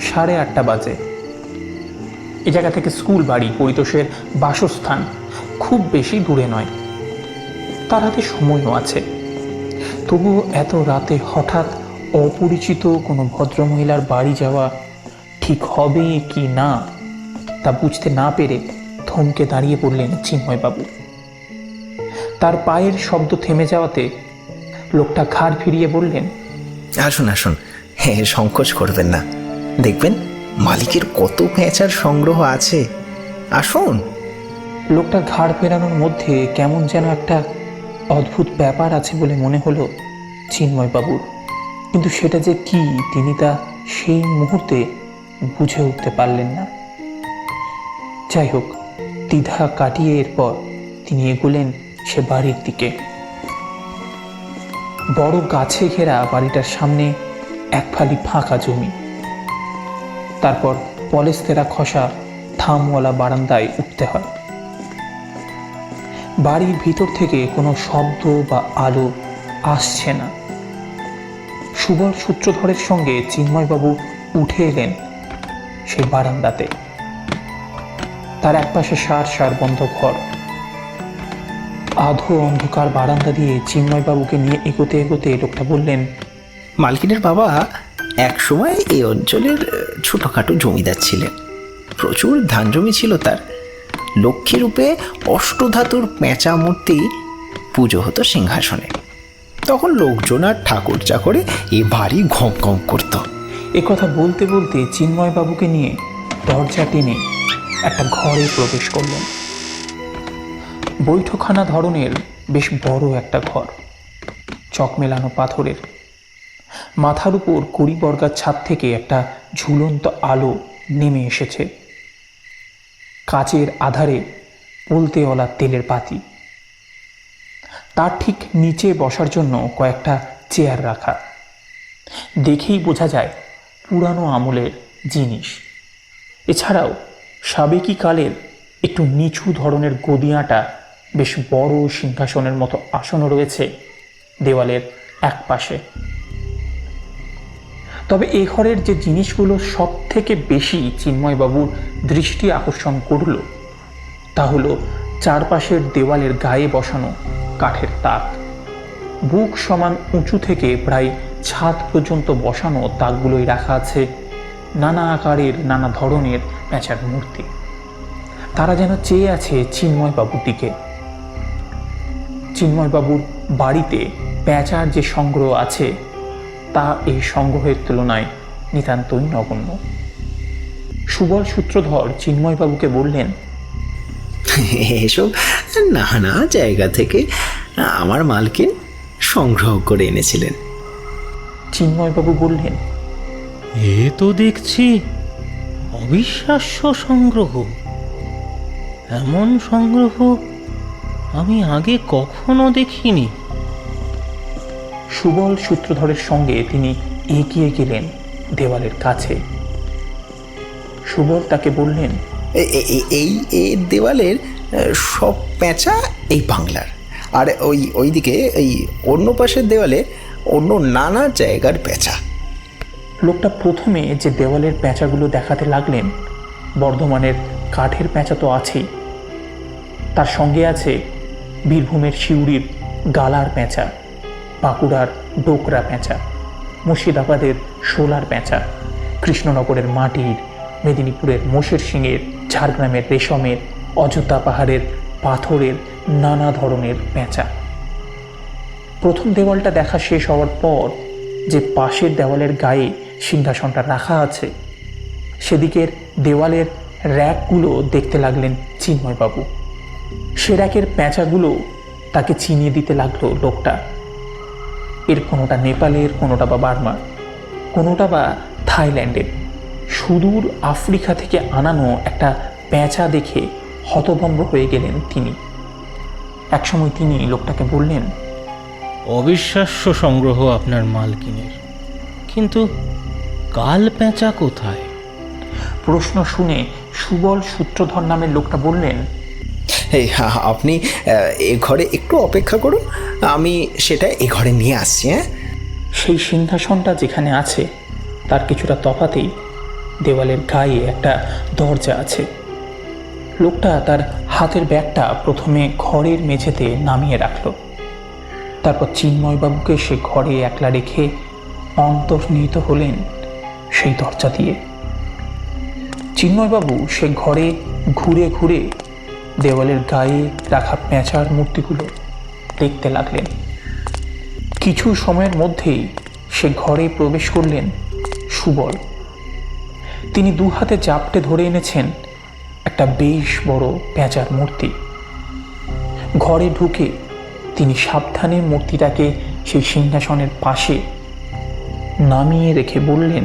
8:30 বাজে। এ জায়গা থেকে স্কুল, বাড়ি, পরিতোষের বাসস্থান খুব বেশি দূরে নয়। তার হাতে সময়ও আছে। তবুও এত রাতে হঠাৎ অপরিচিত কোনো ভদ্রমহিলার বাড়ি যাওয়া ঠিক হবে কি না তা বুঝতে না পেরে থমকে দাঁড়িয়ে পড়লেন চিন্ময়বাবু। তার পায়ের শব্দ থেমে যাওয়াতে লোকটা ঘাড় ফিরিয়ে বললেন, আসুন আসুন, হ্যাঁ, সংকোচ করবেন না। দেখবেন মালিকের কত পেঁচার সংগ্রহ আছে। আসুন। লোকটা ঘাড় ফেরানোর মধ্যে কেমন যেন একটা অদ্ভুত ব্যাপার আছে বলে মনে হলো চিন্ময়বাবুর, কিন্তু সেটা যে কি তিনি তা সেই মুহূর্তে বুঝে উঠতে পারলেন না। যাই হোক, দ্বিধা কাটিয়ে এরপর তিনি এগোলেন সে বাড়ির দিকে। বড় গাছে ঘেরা বাড়িটার সামনে এক ফালি ফাঁকা জমি, তারপর পলেস্তেরা খসা থামওয়ালা বারান্দায় উঠতে হয়। বাড়ির ভিতর থেকে কোনো শব্দ বা আলো আসছে না। সুবল সূত্রধরের সঙ্গে চিন্ময়বাবু উঠে এলেন সেই বারান্দাতে। তার একপাশে সার বন্ধ ঘর। আধো অন্ধকার বারান্দা দিয়ে চিন্ময়বাবুকে নিয়ে এগোতে এগোতে লোকটা বললেন, মালকিনের বাবা এক সময় এই অঞ্চলের ছোটখাটো জমিদার ছিলেন। প্রচুর ধান জমি ছিল তার। লক্ষ্মী রূপে অষ্টধাতুর পেঁচা মূর্তি পুজো হতো সিংহাসনে। তখন লোকজন আর ঠাকুর চাকরে এ বাড়ি ঘম ঘম করত। এ কথা বলতে বলতে চিন্ময়বাবুকে নিয়ে দরজা টেনে একটা ঘরে প্রবেশ করলেন। বৈঠকখানা ধরনের বেশ বড় একটা ঘর, চক মেলানো পাথরের। মাথার উপর কড়িবর্গার ছাদ থেকে একটা ঝুলন্ত আলো নেমে এসেছে। কাচের আধারে পলতেওয়ালা তেলের পাতি। তার ঠিক নিচে বসার জন্য কয়েকটা চেয়ার রাখা। দেখেই বোঝা যায় পুরানো আমলের জিনিস। এছাড়াও সাবেকি কালের একটু নিচু ধরনের গদিয়াটা বেশ বড় সিংহাসনের মতো আসনও রয়েছে দেওয়ালের এক পাশে। তবে এ ঘরের যে জিনিসগুলো সব থেকে বেশি চিন্ময়বাবুর দৃষ্টি আকর্ষণ করল তা হলো চারপাশের দেওয়ালের গায়ে বসানো কাঠের তাক, বুক সমান উঁচু থেকে প্রায় ছাদ পর্যন্ত বসানো তাকগুলোই রাখা আছে নানা আকারের নানা ধরনের প্যাঁচার মূর্তি। তারা যেন চেয়ে আছে চিন্ময়বাবুর দিকে। চিন্ময়বাবুর বাড়িতে প্যাঁচার যে সংগ্রহ আছে তা এই সংগ্রহের তুলনায় নিতান্তই নগণ্য। সুবল সূত্রধর চিন্ময়বাবুকে বললেন, এসব নানা জায়গা থেকে আমার মালকিন সংগ্রহ করে এনেছিলেন। চিন্ময়বাবু বললেন, এ তো দেখছি অবিশ্বাস্য সংগ্রহ। এমন সংগ্রহ আমি আগে কখনো দেখিনি। সুবল সূত্রধরের সঙ্গে তিনি এগিয়ে গেলেন দেওয়ালের কাছে। সুবল তাকে বললেন, এই দেওয়ালের সব প্যাঁচা এই বাংলার, আর ওইদিকে এই অন্য পাশের দেওয়ালে অন্য নানা জায়গার প্যাঁচা। লোকটা প্রথমে যে দেওয়ালের প্যাঁচাগুলো দেখাতে লাগলেন, বর্ধমানের কাঠের প্যাঁচা তো আছেই, তার সঙ্গে আছে বীরভূমের সিউড়ির গালার প্যাঁচা, বাঁকুড়ার ডোকরা প্যাঁচা, মুর্শিদাবাদের শোলার প্যাঁচা, কৃষ্ণনগরের মাটির, মেদিনীপুরের মোষের শিঙের, ঝাড়গ্রামের রেশমের, অযোধ্যা পাহাড়ের পাথরের নানা ধরনের প্যাঁচা। প্রথম দেওয়ালটা দেখা শেষ হওয়ার পর যে পাশের দেওয়ালের গায়ে সিংহাসনটা রাখা আছে সেদিকের দেওয়ালের র্যাকগুলো দেখতে লাগলেন চিন্ময়বাবু। সে র্যাকের প্যাঁচাগুলো তাকে চিনিয়ে দিতে লাগলো লোকটা। এর কোনোটা নেপালের, কোনোটা বা বার্মার, কোনোটা বা থাইল্যান্ডের, সুদূর আফ্রিকা থেকে আনানো একটা প্যাঁচা দেখে হতভম্ব হয়ে গেলেন তিনি। একসময় তিনি লোকটাকে বললেন, অবিশ্বাস্য সংগ্রহ আপনার মালকিনের, কিন্তু কাল প্যাঁচা কোথায়? প্রশ্ন শুনে সুবল সূত্রধর নামের লোকটা বললেন, এই আপনি এ ঘরে একটু অপেক্ষা করুন, আমি সেটা এ ঘরে নিয়ে আসছি। হ্যাঁ, সেই সিংহাসনটা যেখানে আছে তার কিছুটা তফাতেই দেওয়ালের গায়ে একটা দরজা আছে। লোকটা তার হাতের ব্যাগটা প্রথমে ঘরের মেঝেতে নামিয়ে রাখল, তারপর চিন্ময়বাবুকে সে ঘরে একলা রেখে অন্তর্নিহিত হলেন সেই দরজা দিয়ে। চিন্ময়বাবু সে ঘরে ঘুরে ঘুরে দেওয়ালের গায়ে রাখা প্যাঁচার মূর্তিগুলো দেখতে লাগলেন। কিছু সময়ের মধ্যেই সে ঘরে প্রবেশ করলেন সুবল। তিনি দু হাতে জাপটে ধরে এনেছেন একটা বেশ বড় প্যাঁচার মূর্তি। ঘরে ঢুকে তিনি সাবধানে মূর্তিটাকে সেই সিংহাসনের পাশে নামিয়ে রেখে বললেন,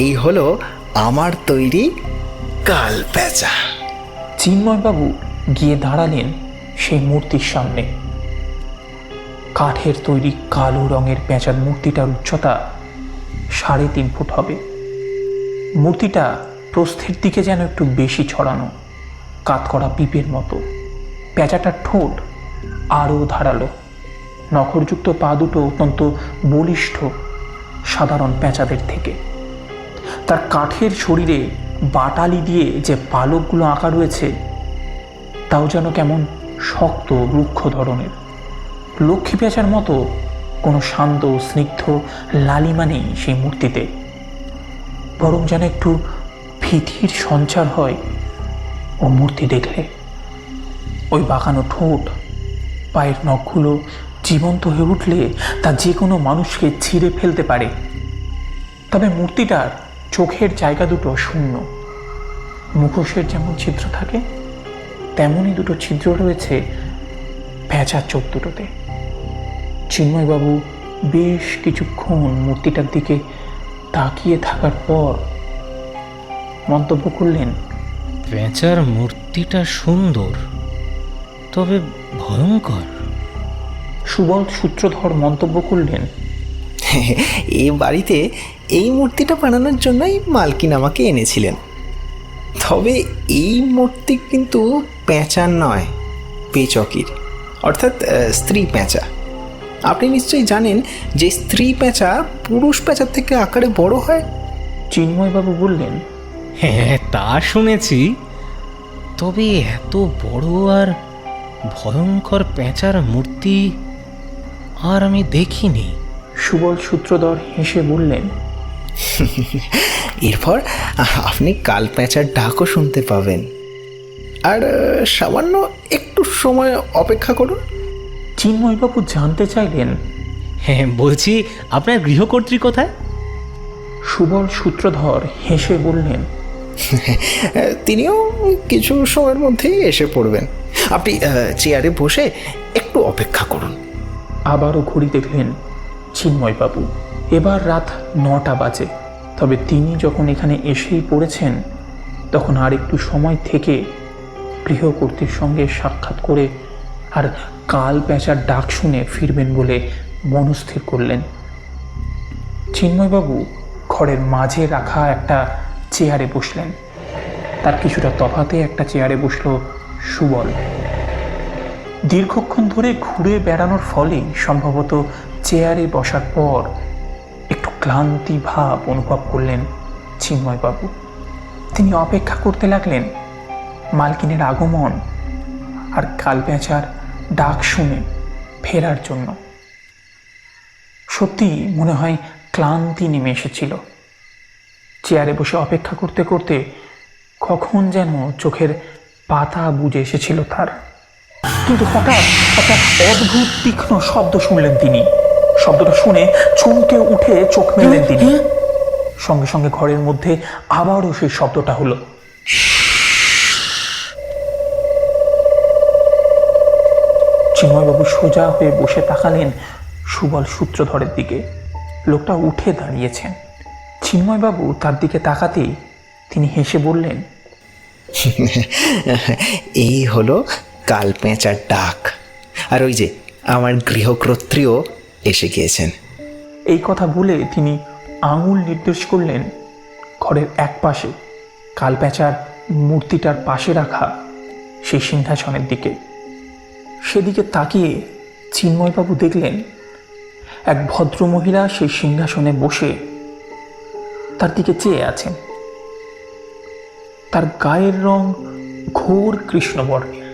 এই হলো আমার তৈরি কাল প্যাঁচা। চিন্ময়বাবু গিয়ে দাঁড়ালেন সেই মূর্তির সামনে। কাঠের তৈরি কালো রঙের প্যাঁচার মূর্তিটার উচ্চতা 3.5 ফুট হবে। মূর্তিটা প্রস্থের দিকে যেন একটু বেশি ছড়ানো, কাতকড়া পিপের মতো। প্যাঁচাটার ঠোঁট আরও ধারালো, নখরযুক্ত পা দুটো অত্যন্ত বলিষ্ঠ সাধারণ প্যাঁচাদের থেকে। তার কাঠের শরীরে বাটালি দিয়ে যে পালকগুলো আঁকা রয়েছে তাও যেন কেমন শক্ত রুক্ষ ধরনের। লক্ষ্মী পেঁচার মতো কোনো শান্ত স্নিগ্ধ লালিমা নেই সেই মূর্তিতে, বরং যেন একটু ভীতির সঞ্চার হয় ও মূর্তি দেখলে। ওই বাঁকানো ঠোঁট, পায়ের নখগুলো জীবন্ত হয়ে উঠলে তা যে কোনো মানুষকে ছিঁড়ে ফেলতে পারে। তবে মূর্তিটার চোখের জায়গা দুটো শূন্য। মুখোশের যেমন ছিদ্র থাকে তেমনই দুটো ছিদ্র রয়েছে প্যাঁচার চোখ দুটোতে। চিন্ময়বাবু বেশ কিছুক্ষণ মূর্তিটার দিকে তাকিয়ে থাকার পর মন্তব্য করলেন, প্যাঁচার মূর্তিটা সুন্দর, তবে ভয়ঙ্কর। সুবল সূত্রধর মন্তব্য করলেন, এই বাড়িতে এই মূর্তিটা বানানোর জন্যই মালকিন আমাকে এনেছিলেন। তবে এই মূর্তি কিন্তু প্যাঁচার নয়, পেচকির, অর্থাৎ স্ত্রী প্যাঁচা। আপনি নিশ্চয়ই জানেন যে স্ত্রী প্যাঁচা পুরুষ প্যাঁচার থেকে আকারে বড় হয়। চিন্ময়বাবু বললেন, হ্যাঁ, তা শুনেছি, তবে এত বড় আর ভয়ঙ্কর পেঁচার মূর্তি আর আমি দেখিনি। সুবল সূত্রধর হেসে বললেন, এরপর আপনি কাল পেঁচার ডাকও শুনতে পাবেন। আর সামান্য একটু সময় অপেক্ষা করুন। চিন্ময়বাবু জানতে চাইলেন, হ্যাঁ, বলছি আপনার গৃহকর্ত্রী কোথায়? সুবল সূত্রধর হেসে বললেন, তিনিও কিছু সময়ের মধ্যেই এসে পড়বেন। আপনি চেয়ারে বসে একটু অপেক্ষা করুন। আবারও ঘড়ি দেখলেন চিন্ময়বাবু। এবার রাত 9টা বাজে। তবে তিনি যখন এখানে এসেই পড়েছেন, তখন আর একটু সময় থেকে গৃহকর্ত্রীর সঙ্গে সাক্ষাৎ করে আর কাল পেঁচার ডাক শুনে ফিরবেন বলে মনস্থির করলেন। চিন্ময়বাবু ঘরের মাঝে রাখা একটা চেয়ারে বসলেন। তার কিছুটা তফাতে একটা চেয়ারে বসল সুবল। দীর্ঘক্ষণ ধরে ঘুরে বেড়ানোর ফলেই সম্ভবত চেয়ারে বসার পর একটু ক্লান্তি ভাব অনুভব করলেন চিন্ময়বাবু। তিনি অপেক্ষা করতে লাগলেন মালকিনের আগমন আর কাল পেঁচার ডাক শুনে ফেরার জন্য। সত্যি মনে হয় ক্লান্তি নেমে এসেছিল। চেয়ারে বসে অপেক্ষা করতে করতে কখন যেন চোখের পাতা বুজে এসেছিল তার। কিন্তু হঠাৎ একটা অদ্ভুত তীক্ষ্ণ শব্দ শুনলেন তিনি। শব্দটা শুনে চমকে উঠে চোখ মেললেন তিনি। সঙ্গে সঙ্গে ঘরের মধ্যে আবারও সেই শব্দটা হলো। চিন্ময়বাবু সোজা হয়ে বসে তাকালেন সুবল সূত্রধরের দিকে। লোকটা উঠে দাঁড়িয়েছেন। চিন্ময়বাবু তার দিকে তাকাতেই তিনি হেসে বললেন, এই হলো কাল পেঁচার ডাক। আর ওই যে আমার গৃহকর্ত্রীও এসে গিয়েছেন। এই কথা বলে তিনি আঙুল নির্দেশ করলেন ঘরের এক পাশে কাল পেঁচার মূর্তিটার পাশে রাখা সেই সিংহাসনের দিকে। সেদিকে তাকিয়ে চিন্ময়বাবু দেখলেন এক ভদ্রমহিলা সেই সিংহাসনে বসে তার দিকে চেয়ে আছেন। তার গায়ের রং ঘোর কৃষ্ণবর্ণের,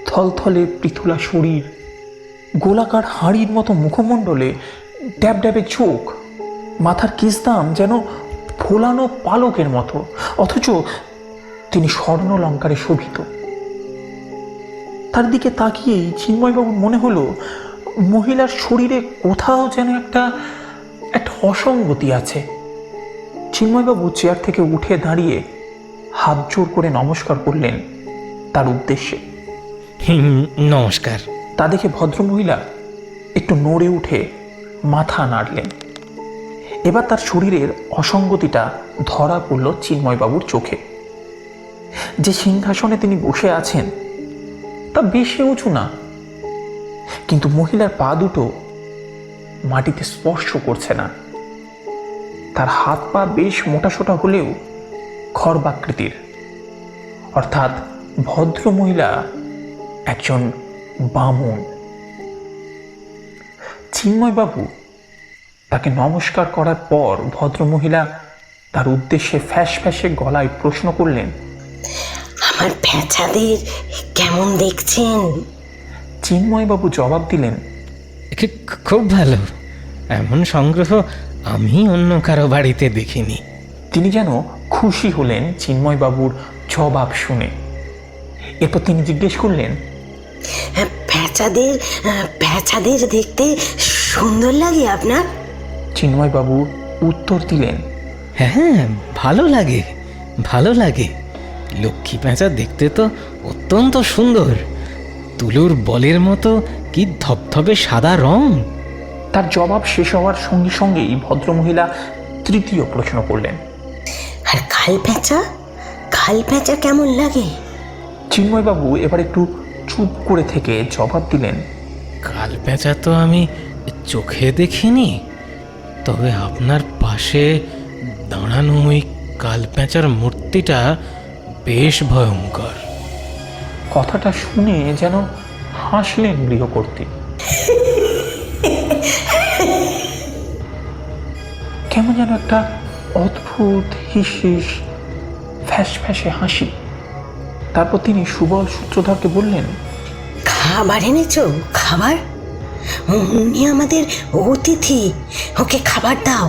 থলথলে পৃথুলা শরীর, গোলাকার হাঁড়ির মতো মুখমণ্ডলে ড্যাবড্যাবে চোখ, মাথার কিসদাম যেন ফোলানো পালকের মতো, অথচ তিনি স্বর্ণলঙ্কারে শোভিত। তার দিকে তাকিয়েই চিন্ময়বাবুর মনে হলো মহিলার শরীরে কোথাও যেন একটা অসঙ্গতি আছে। চিন্ময়বাবু চেয়ার থেকে উঠে দাঁড়িয়ে হাত জোর করে নমস্কার করলেন তার উদ্দেশ্যে। নমস্কার। তা দেখে ভদ্রমহিলা একটু নড়ে উঠে মাথা নাড়লেন। এবার তার শরীরের অসঙ্গতিটা ধরা পড়ল চিন্ময়বাবুর চোখে। যে সিংহাসনে তিনি বসে আছেন তা বেশি উঁচু না, কিন্তু মহিলার পা দুটো মাটিতে স্পর্শ করছে না। তার হাত পা বেশ মোটাসোটা হলেও খর্বাকৃতির, অর্থাৎ ভদ্র মহিলা একজন বামুন। চিন্ময়বাবু তাকে নমস্কার করার পর ভদ্রমহিলা তার উদ্দেশ্যে ফ্যাস ফ্যাসে গলায় প্রশ্ন করলেন, আমার পেঁচাদের কেমন দেখছেন? চিন্ময়বাবু জবাব দিলেন, খুব ভালো। এমন সংগ্রহ আমি অন্য কারো বাড়িতে দেখিনি। তিনি যেন খুশি হলেন চিন্ময়বাবুর জবাব শুনে। এরপর তিনি জিজ্ঞেস করলেন, পেঁচাদের দেখতে সুন্দর লাগে আপনার? চিন্ময়বাবু উত্তর দিলেন, হ্যাঁ, ভালো লাগে, ভালো লাগে। লক্ষ্মী পেঁচা দেখতে তো অত্যন্ত সুন্দর, তুলোর বলের মতো কি ধবধবে সাদা রং। তার জবাব শেষ হওয়ার সঙ্গে সঙ্গেই ভদ্রমহিলা তৃতীয় প্রশ্ন করলেন, আর খাল পেঁচা কেমন লাগে? চিন্ময়বাবু এবার একটু চুপ করে থেকে জবাব দিলেন, কাল পেঁচা তো আমি চোখে দেখিনি, তবে আপনার পাশে দাঁড়ানো ওই কাল পেঁচার মূর্তিটা বেশ ভয়ঙ্কর। কথাটা শুনে যেন হাসলেন গৃহকর্ত্রী। কেমন যেন একটা অদ্ভুত হিস হিস ফ্যাস ফ্যাসে হাসি। তারপর তিনি সুবল সূত্রধরকে বললেন, খাবার এনেছো? খাবার? উনি আমাদের অতিথি, ওকে খাবার দাও,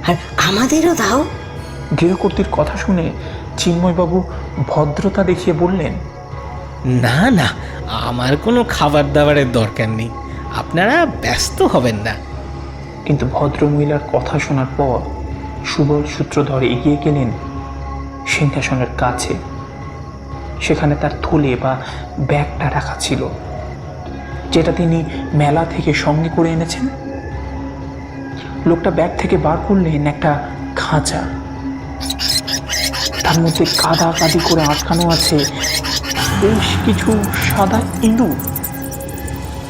আর আমাদেরও দাও। গৃহকর্ত্রীর কথা শুনে চিন্ময়বাবু ভদ্রতা দেখিয়ে বললেন, না না, আমার কোনো খাবার দাবারের দরকার নেই, আপনারা ব্যস্ত হবেন না। কিন্তু ভদ্রমহিলার কথা শোনার পর সুবল সূত্রধর এগিয়ে গেলেন সিংহাসনের কাছে। সেখানে তার থলে বা ব্যাগটা রাখা ছিল, যেটা তিনি মেলা থেকে সঙ্গে করে এনেছেন। লোকটা ব্যাগ থেকে বার করলেন একটা খাঁচা। তার মধ্যে কাদাকাদি করে আটকানো আছে বেশ কিছু সাদা ইঁদুর।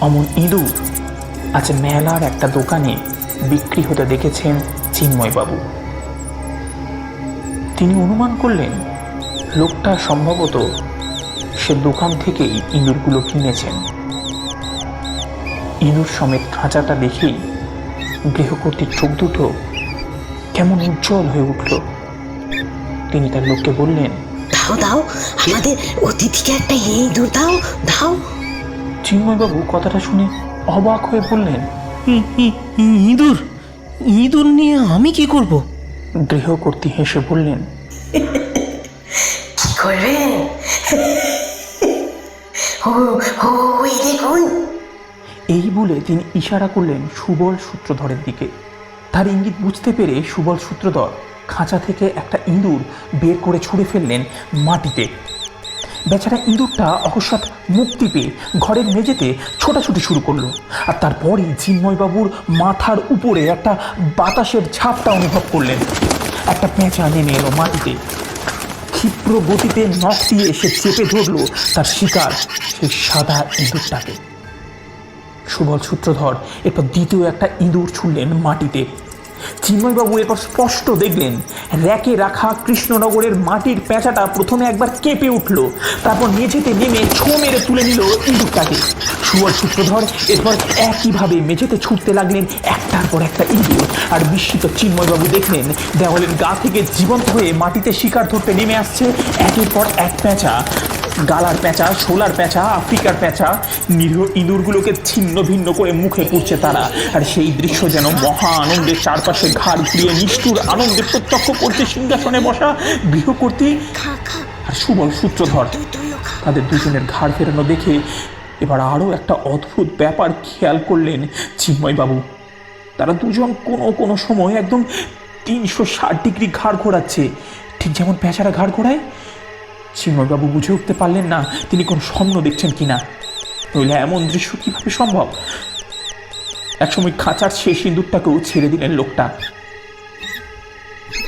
অমন ইঁদুর আজ মেলার একটা দোকানে বিক্রি হতে দেখেছেন চিন্ময়বাবু। তিনি অনুমান করলেন লোকটা সম্ভবত সে দোকান থেকেই ইঁদুরগুলো কিনেছেন। ইঁদুর সমেত খাঁচাটা দেখেই গৃহকর্ত্রীর চোখ দুটো কেমন উজ্জ্বল হয়ে উঠল। তিনি তার লোককে বললেন, দাও দাও, আমাদের অতিথিকে একটা ইঁদুর দাও দাও। চিন্ময়বাবু কথাটা শুনে অবাক হয়ে বললেন, ইঁদুর? ইঁদুর নিয়ে আমি কি করব? গৃহকর্ত্রী হেসে বললেন, কি করবেন? ওই দেখুন। এই বলে তিনি ইশারা করলেন সুবল সূত্রধরের দিকে। তার ইঙ্গিত বুঝতে পেরে সুবল সূত্রধর খাঁচা থেকে একটা ইঁদুর বের করে ছুঁড়ে ফেললেন মাটিতে। বেচারা ইঁদুরটা অকস্মাৎ মুক্তি পেয়ে ঘরের মেঝেতে ছোটাছুটি শুরু করলো। আর তারপরই চিন্ময়বাবুর মাথার উপরে একটা বাতাসের ঝাপটা অনুভব করলেন। একটা পেঁচা নেমে এলো মাটিতে। ক্ষিপ্র গতিতে নখ দিয়ে এসে চেপে ধরল তার শিকার সেই সাদা ইঁদুরটাকে। সুবল সূত্রধর এরপর দ্বিতীয় একটা ইঁদুর ছুঁড়লেন মাটিতে। চিন্ময়বাবু এরপর স্পষ্ট দেখলেন র্যাকে রাখা কৃষ্ণনগরের মাটির পেঁচাটা প্রথমে একবার কেঁপে উঠল, তারপর মেঝেতে নেমে ছো মেরে তুলে নিল ইঁদুরটাকে। সুবল সূত্রধর এরপর একইভাবে মেঝেতে ছুটতে লাগলেন একটার পর একটা ইঁদুর। আর বিস্মিত চিন্ময়বাবু দেখলেন দেওয়ালের গা থেকে জীবন্ত হয়ে মাটিতে শিকার ধরতে নেমে আসছে একের পর এক পেঁচা। গালার পেঁচা, শোলার পেঁচা, আফ্রিকার পেঁচা। নিরীহ ইঁদুরগুলোকে ছিন্ন ভিন্ন করে মুখে পুড়ছে তারা। আর সেই দৃশ্য যেন মহা আনন্দের চারপাশে ঘাড় ঘুরিয়ে নিষ্ঠুর আনন্দে প্রত্যক্ষ করছে সিংহাসনে বসা গৃহকর্ত্রী আর সুবল সূত্রধর। তাদের দুজনের ঘাড় ফেরানো দেখে এবার আরও একটা অদ্ভুত ব্যাপার খেয়াল করলেন চিন্ময়বাবু। তারা দুজন কোনো সময় একদম 360 ডিগ্রি ঘাড় ঘোরাচ্ছে, ঠিক যেমন পেঁচারা ঘাড় ঘোরায়। চিন্ময়বাবু বুঝে উঠতে পারলেন না তিনি কোন স্বপ্ন দেখছেন কিনা, নইলে এমন দৃশ্য কিভাবে সম্ভব। একসময় খাঁচার সেই সিঁদুরটাকেও ছেড়ে দিলেন লোকটা।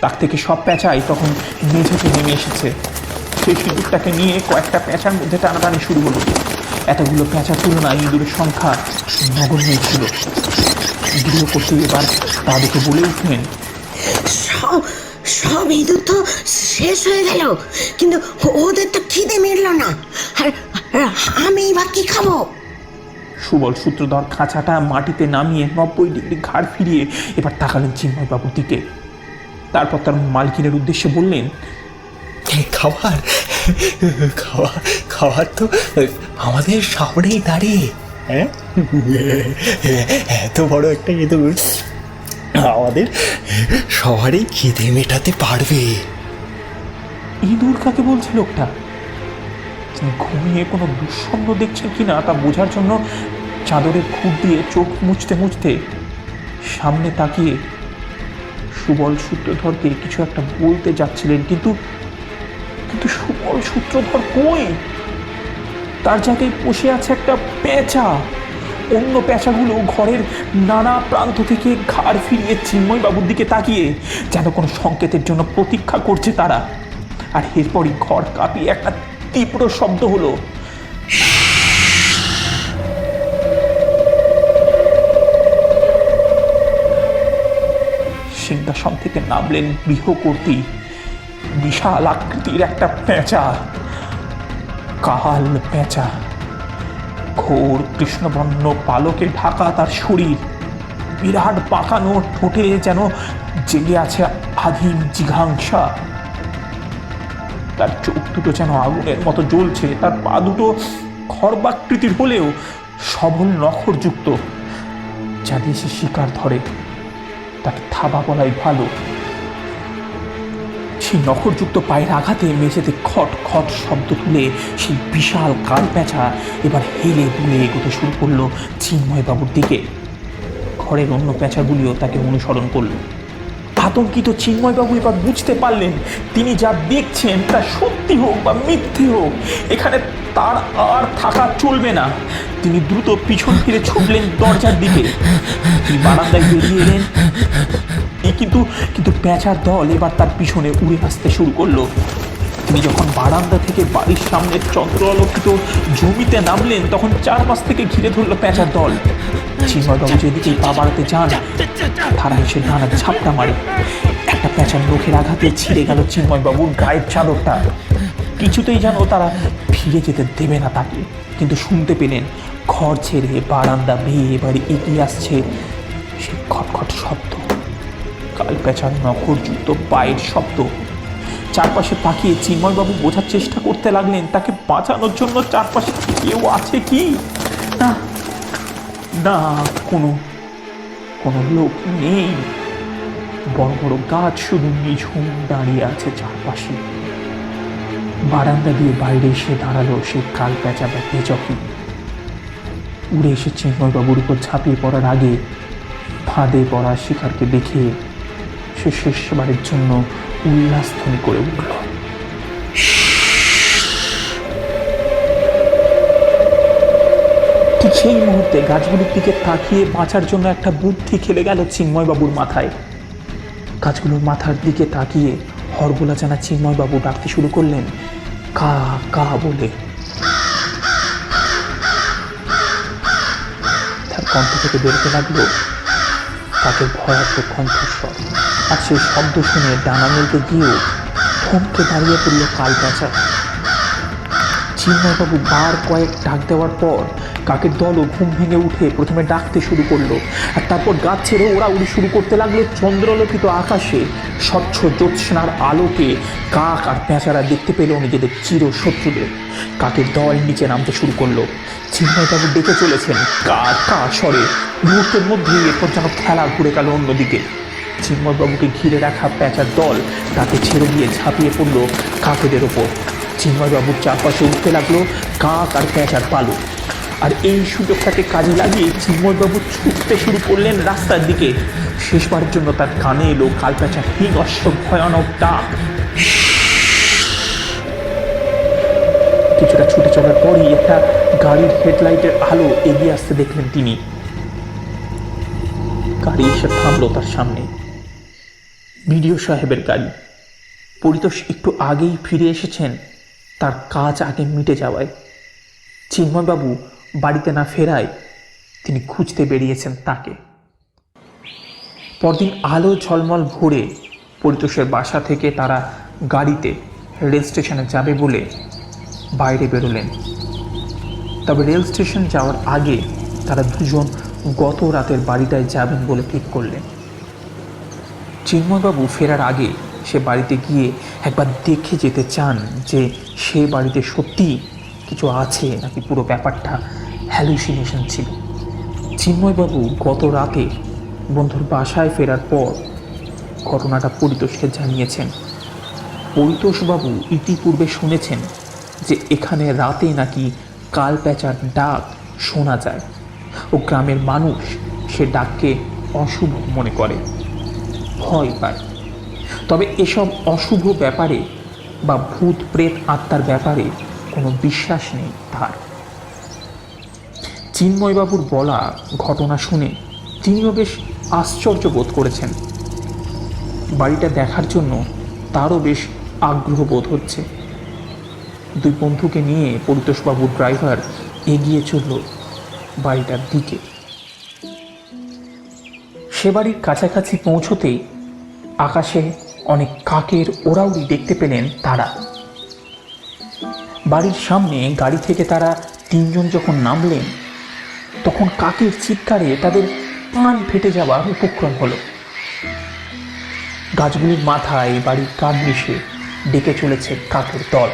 তার থেকে সব পেঁচাই তখন মেঝেতে নেমে এসেছে। সেই সিঁদুরটাকে নিয়ে কয়েকটা পেঁচার মধ্যে টানাটানি শুরু হলো। এতগুলো পেঁচার তুলনায় ইঁদুরের সংখ্যা নগণ্যই ছিল। গৃহকর্ত্রী এবার তা দেখে বলে উঠলেন, সব ইঁদুর তো শেষ হয়ে গেল, কিন্তু ওদের তো খিদে মিটল না, আর আমি বা কি খাবো? সুবল সূত্রধর খাঁচাটা মাটিতে নামিয়ে 90 ডিগ্রি ঘাড় ফিরিয়ে এবার তাকালেন চিন্ময়বাবুর দিকে। তারপর তার মালকিনের উদ্দেশ্যে বললেন, খাবার খাওয়া খাবার তো আমাদের সামনেই দাঁড়িয়ে, হ্যাঁ, এত বড় একটা ইঁদুর আমাদের সবারই খিদে মেটাতে পারবে। ইঁদুর কাকে বলছে লোকটা? ঘুমিয়ে কোনো দুঃস্বপ্ন দেখছেন কিনা তা বোঝার জন্য চাদরের খুঁট দিয়ে চোখ মুছতে মুছতে সামনে তাকিয়ে সুবল সূত্রধরকে কিছু একটা বলতে যাচ্ছিলেন, কিন্তু সুবল সূত্রধর কই? তার জায়গায় বসে আছে একটা পেঁচা। অন্য পেঁচাগুলো ঘরের নানা প্রান্ত থেকে ঘাড় ফিরিয়ে চিন্ময়বাবুর দিকে তাকিয়ে যেন কোনো সংকেতের জন্য প্রতীক্ষা করছে তারা। আর এরপরই ঘর কাঁপিয়ে একটা তীব্র শব্দ হলো। সিংহাসন থেকে নামলেন গৃহকর্ত্রী। বিশাল আকৃতির একটা পেঁচা, কাল পেঁচা। ঘোর কৃষ্ণবর্ণ পালকে ঢাকা তার শরীর। বিরাট পাকানো ঠোঁটে যেন জেগে আছে আদিম জিঘাংসা। তার চোখ দুটো যেন আগুনের মতো জ্বলছে, তার পা দুটো খর্বাকৃতির হলেও সবল নখরযুক্ত, যা দিয়ে সে শিকার ধরে। তাকে থাবা বলাই ভালো। সেই নখরযুক্ত পায়ের আঘাতে মেঝেতে খট খট শব্দ তুলে সেই বিশাল কাল পেঁচা এবার হেলে দুলে এগোতে শুরু করলো চিন্ময়বাবুর দিকে। ঘরের অন্য পেঁচাগুলিও তাকে অনুসরণ করলো। আতঙ্কিত চিন্ময়বাবু এবার বুঝতে পারলেন তিনি যা দেখছেন তা সত্যি হোক বা মিথ্যে হোক, এখানে তার আর থাকা চলবে না। তিনি দ্রুত পিছন ফিরে ছুটলেন দরজার দিকে। তিনি বারান্দায় বেরিয়ে এলেন, কিন্তু পেঁচার দল এবার তার পিছনে উড়ে আসতে শুরু করলো। তিনি যখন বারান্দা থেকে বাড়ির সামনে চন্দ্র আলোকিত জমিতে নামলেন, তখন চারপাশ থেকে ঘিরে ধরলো পেঁচার দল। চিন্ময়বাবু যেদিকেই পা বাড়াতে যান, তারা এসে ডানা ঝাপটা মারে। একটা পেঁচার নখের আঘাতে ছিঁড়ে গেল চিন্ময়বাবুর গায়ের চাদরটা। কিছুতেই যেন তারা ফিরে যেতে দেবে না তাকে। কিন্তু শুনতে পেলেন ঘর ছেড়ে বারান্দা বেয়ে এবারে এগিয়ে আসছে সে খটখট শব্দ, কাল পেঁচার নখরযুক্ত পায়ের শব্দ। চারপাশে তাকিয়ে চিন্ময়বাবু বোঝার চেষ্টা করতে লাগলেন তাকে বাঁচানোর জন্য চারপাশে কেউ আছে কি না। না, কোনো লোক নেই। বড় বড় গাছ শুধু নিঝুম দাঁড়িয়ে আছে চারপাশে। বারান্দা দিয়ে বাইরে এসে দাঁড়ালো সেই কাল পেঁচা বা তেজকি। উড়ে এসে চিন্ময়বাবুর উপর ঝাঁপিয়ে পড়ার আগে ফাঁদে পড়া শিকারকে দেখে সে শেষবারের জন্য উল্লাসধ্বনি করে উঠল। ঠিক সেই মুহূর্তে গাছগুলির দিকে তাকিয়ে বাঁচার জন্য একটা বুদ্ধি খেলে গেল চিন্ময়বাবুর মাথায়। গাছগুলোর মাথার দিকে তাকিয়ে হরবোলা জানা চিন্ময়বাবু ডাকতে শুরু করলেন কা কা বলে। তার কণ্ঠ থেকে বেরোতে লাগলো তাকে ভয়াত্মক কণ্ঠস্বর। আর সেই শব্দ শুনে ডানা মেলতে গিয়েও থমকে দাঁড়িয়ে পড়ল কাল পেঁচা। চিন্ময়বাবু বার কয়েক ডাক দেওয়ার পর কাকের দলও ঘুম ভেঙে উঠে প্রথমে ডাকতে শুরু করলো, আর তারপর গাছ ছেড়ে ওড়াউড়ি শুরু করতে লাগলো চন্দ্রালোকিত আকাশে। স্বচ্ছ জ্যোৎস্নার আলোকে কাক আর পেঁচারা দেখতে পেল নিজেদের চিরশত্রুদের। কাকের দল নিচে নামতে শুরু করলো। চিন্ময়বাবু ডেকে চলেছেন কা কা স্বরে। মুহূর্তের মধ্যেই এরপর যেন খেলা ঘুরে গেল অন্যদিকে। চিন্ময়বাবুকে ঘিরে রাখা পেঁচার দল তাকে ছেড়ে দিয়ে ঝাঁপিয়ে পড়ল কাকেদের ওপর। চিন্ময়বাবুর চারপাশে উঠতে লাগলো কাক আর পেঁচার পালক। আর এই সুযোগটাকে কাজে লাগিয়ে চিন্ময়বাবু ছুটতে শুরু করলেন রাস্তার দিকে। শেষবারের জন্য তার কানে এলো কাল পেঁচার হিংস্র ভয়ানক ডাক। কিছুটা ছুটে চলার পরই একটা গাড়ির হেডলাইটের আলো এগিয়ে আসতে দেখলেন তিনি। গাড়ি এসে থামলো তার সামনে। বিডিও সাহেবের গাড়ি। পরিতোষ একটু আগেই ফিরে এসেছেন তার কাজ আগে মিটে যাওয়ায়। চিন্ময়বাবু বাড়িতে না ফেরায় তিনি খুঁজতে বেরিয়েছেন তাকে। পরদিন আলো ঝলমল ভোরে পরিতোষের বাসা থেকে তারা গাড়িতে রেল স্টেশনে যাবে বলে বাইরে বেরোলেন। তবে রেল স্টেশন যাওয়ার আগে তারা দুজন গত রাতের বাড়িটায় যাবেন বলে ঠিক করলেন। চিন্ময়বাবু ফেরার আগে সে বাড়িতে গিয়ে একবার দেখে যেতে চান যে সে বাড়িতে সত্যি কিছু আছে নাকি পুরো ব্যাপারটা হ্যালুসিনেশন ছিল। চিন্ময়বাবু গত রাতে বন্ধুর বাসায় ফেরার পর ঘটনাটা পরিতোষকে জানিয়েছেন। পরিতোষবাবু ইতিপূর্বে শুনেছেন যে এখানে রাতে নাকি কাল পেঁচার ডাক শোনা যায় ও গ্রামের মানুষ সে ডাককে অশুভ মনে করে, ভয় পায়। তবে এসব অশুভ ব্যাপারে বা ভূত প্রেত আত্মার ব্যাপারে কোনো বিশ্বাস নেই তার। চিন্ময়বাবুর বলা ঘটনা শুনে তিনিও বেশ আশ্চর্য বোধ করেছেন। বাড়িটা দেখার জন্য তারও বেশ আগ্রহ বোধ হচ্ছে। দুই বন্ধুকে নিয়ে পরিতোষবাবুর ড্রাইভার এগিয়ে চলল বাড়িটার দিকে। সে বাড়ির কাছাকাছি পৌঁছতেই আকাশে অনেক কাকের ওড়াউড়ি দেখতে পেলেন তারা। বাড়ির সামনে গাড়ি থেকে তারা তিনজন যখন নামলেন তখন কাকের চিৎকারে তাদের প্রাণ ফেটে যাওয়ার উপক্রম হলো। গাছগুলির মাথায় বাড়ির কার্নিশে ডেকে চলেছে কাকের দল।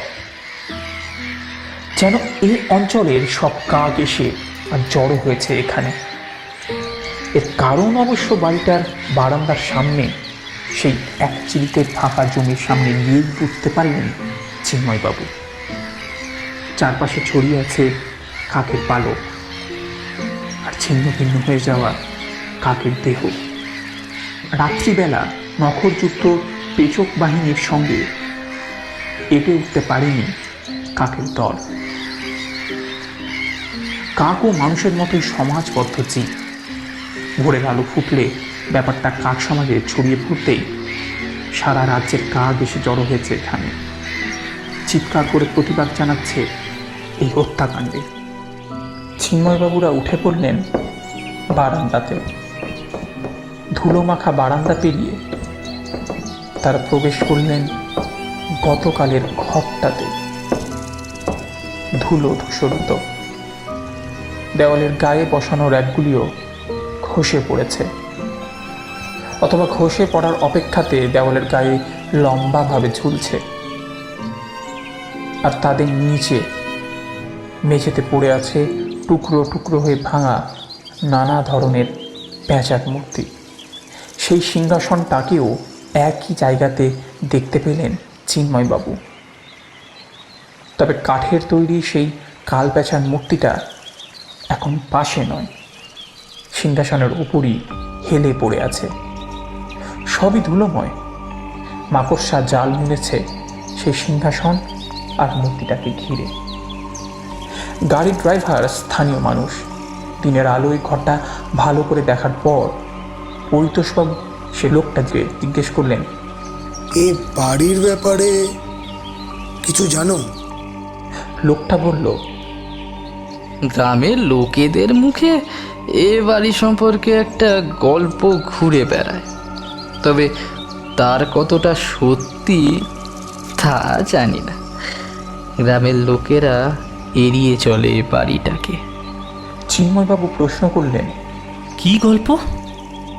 যেন এই অঞ্চলের সব কাক এসে আর জড়ো হয়েছে এখানে। এর কারণ অবশ্য বাড়িটার বারান্দার সামনে সেই এক চিলতে ফাঁকা জমির সামনে গিয়ে বুঝতে পারলেন চিন্ময়বাবু। চারপাশে ছড়িয়ে আছে কাকের পালক আর ছিন্ন ভিন্ন হয়ে যাওয়া কাকের দেহ। রাত্রিবেলা নখরযুক্ত পেচক বাহিনীর সঙ্গে এঁটে উঠতে পারেনি কাকের দল। কাকও মানুষের মতোই সমাজবদ্ধ জীব। ভোরের আলো ফুটলে ব্যাপারটা কাক সমাজে ছড়িয়ে পড়তেই সারা রাজ্যের কাক এসে জড়ো হয়েছে এখানে, চিৎকার করে প্রতিবাদ জানাচ্ছে এই হত্যাকাণ্ডে। চিন্ময়বাবুরা উঠে পড়লেন বারান্দাতে। ধুলো মাখা বারান্দা পেরিয়ে তারা প্রবেশ করলেন গতকালের ঘরটাতে। ধুলো ধূসরিত, দেওয়ালের গায়ে বসানো র্যাকগুলিও খসে পড়েছে, অথবা খসে পড়ার অপেক্ষাতে দেওয়ালের গায়ে লম্বাভাবে ঝুলছে। আর তাদের নিচে মেঝেতে পড়ে আছে টুকরো টুকরো হয়ে ভাঙা নানা ধরনের পেঁচার মূর্তি। সেই সিংহাসনটাকেও একই জায়গাতে দেখতে পেলেন চিন্ময়বাবু। তবে কাঠের তৈরি সেই কাল পেঁচার মূর্তিটা এখন পাশে নয়, সিংহাসনের উপরই হেলে পড়ে আছে। সবই ধুলোময়। মাকড়সা জাল মুড়েছে সেই সিংহাসন আর মূর্তিটাকে ঘিরে। গাড়ির ড্রাইভার স্থানীয় মানুষ। দিনের আলোয় ঘরটা ভালো করে দেখার পর পরিতোষবাবু সে লোকটাকে জিজ্ঞেস করলেন, এ বাড়ির ব্যাপারে কিছু জানো? লোকটা বলল, গ্রামের লোকেদের মুখে এ বাড়ি সম্পর্কে একটা গল্প ঘুরে বেড়ায়, তবে তার কতটা সত্যি তা জানি না। গ্রামের লোকেরা এড়িয়ে চলে এ বাড়িটাকে। চিন্ময়বাবু প্রশ্ন করলেন, কি গল্প?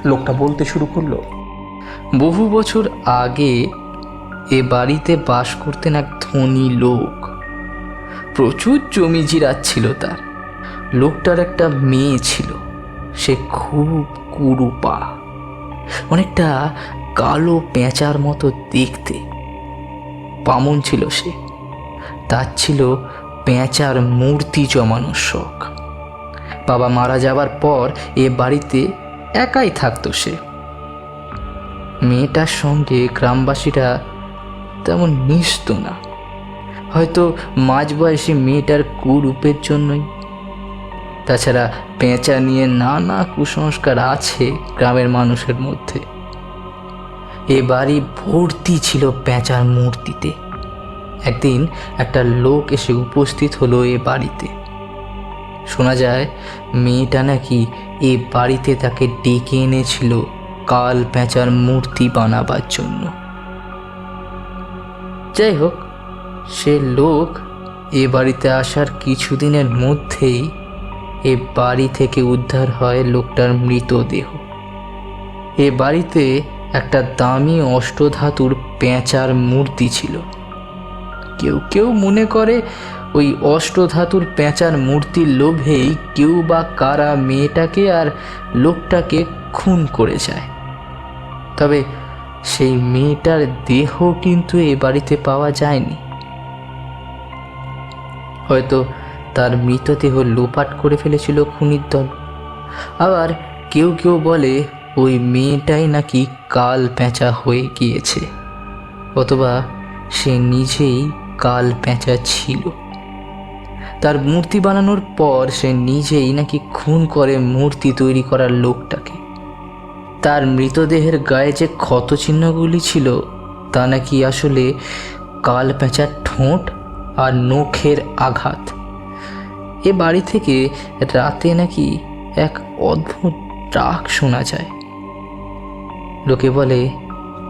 লোকটা বলতে শুরু করলো, বহু বছর আগে এ বাড়িতে বাস করতেন এক ধনী লোক। প্রচুর জমি জিরাত ছিল তার। লোকটার একটা মেয়ে ছিল, সে খুব কুরুপা, অনেকটা কালো পেঁচার মতো দেখতে। বামুন ছিল সে। তার ছিল পেঁচার মূর্তি জমানোর শখ। বাবা মারা যাবার পর এ বাড়িতে একাই থাকতো সে। মেয়েটার সঙ্গে গ্রামবাসীরা তেমন মিশত না, হয়তো মাঝবয়সী মেয়েটার কুরূপের জন্যই। তাছাড়া পেঁচা নিয়ে নানা কুসংস্কার আছে গ্রামের মানুষের মধ্যে। এ বাড়ি ভর্তি ছিল পেঁচার মূর্তিতে। একদিন একটা লোক এসে উপস্থিত হলো এ বাড়িতে। শোনা যায় মেয়েটা নাকি এ বাড়িতে তাকে ডেকে এনেছিল কাল পেঁচার মূর্তি বানাবার জন্য। যাই হোক, সে লোক এ বাড়িতে আসার কিছুদিনের মধ্যেই এ বাড়ি থেকে উদ্ধার হয় লোকটার মৃতদেহ। এ বাড়িতে একটা দামি অষ্টধাতুর পেঁচার মূর্তি ছিল। কেউ কেউ মনে করে ওই অষ্টধাতুর পেঁচার মূর্তির লোভেই কেউ বা কারা মেয়েটাকে আর লোকটাকে খুন করে যায়। তবে সেই মেয়েটার দেহ কিন্তু এ বাড়িতে পাওয়া যায়নি। হয়তো তার মৃতদেহ লোপাট করে ফেলেছিল খুনির দল। আবার কেউ কেউ বলে ওই মেয়েটাই নাকি কাল পেঁচা হয়ে গিয়েছে, অথবা সে নিজেই কাল পেঁচা ছিল। তার মূর্তি বানানোর পর সে নিজেই নাকি খুন করে মূর্তি তৈরি করার লোকটাকে। তার মৃতদেহের গায়ে যে ক্ষত চিহ্নগুলি ছিল তা নাকি আসলে কাল পেঁচার ঠোঁট আর নখের আঘাত। এ বাড়ি থেকে রাতে নাকি এক অদ্ভুত ডাক শোনা যায়। লোকে বলে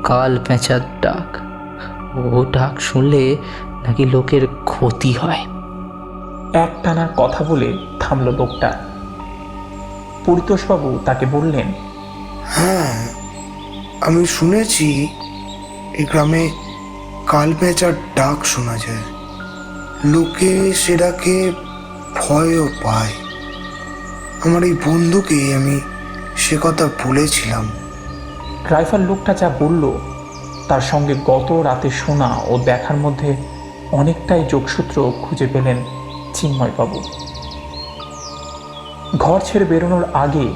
কাল পেঁচার ডাক। ও ডাক শুনলে নাকি লোকের ক্ষতি হয়। একটানা কথা বলে থামল লোকটা। পরিতোষবাবু তাকে বললেন, হ্যাঁ, আমি শুনেছি এই গ্রামে কাল পেঁচার ডাক শোনা যায়। লোকে সেটাকে ভয়ও পায়। আমার এই বন্ধুকে আমি সে কথা বলেছিলাম। ড্রাইভার লোকটা যা বলল তার সঙ্গে গত রাতে শোনা ও দেখার মধ্যে অনেকটাই যোগসূত্র খুঁজে পেলেন চিন্ময়বাবু। ঘর ছেড়ে বেরোনোর আগে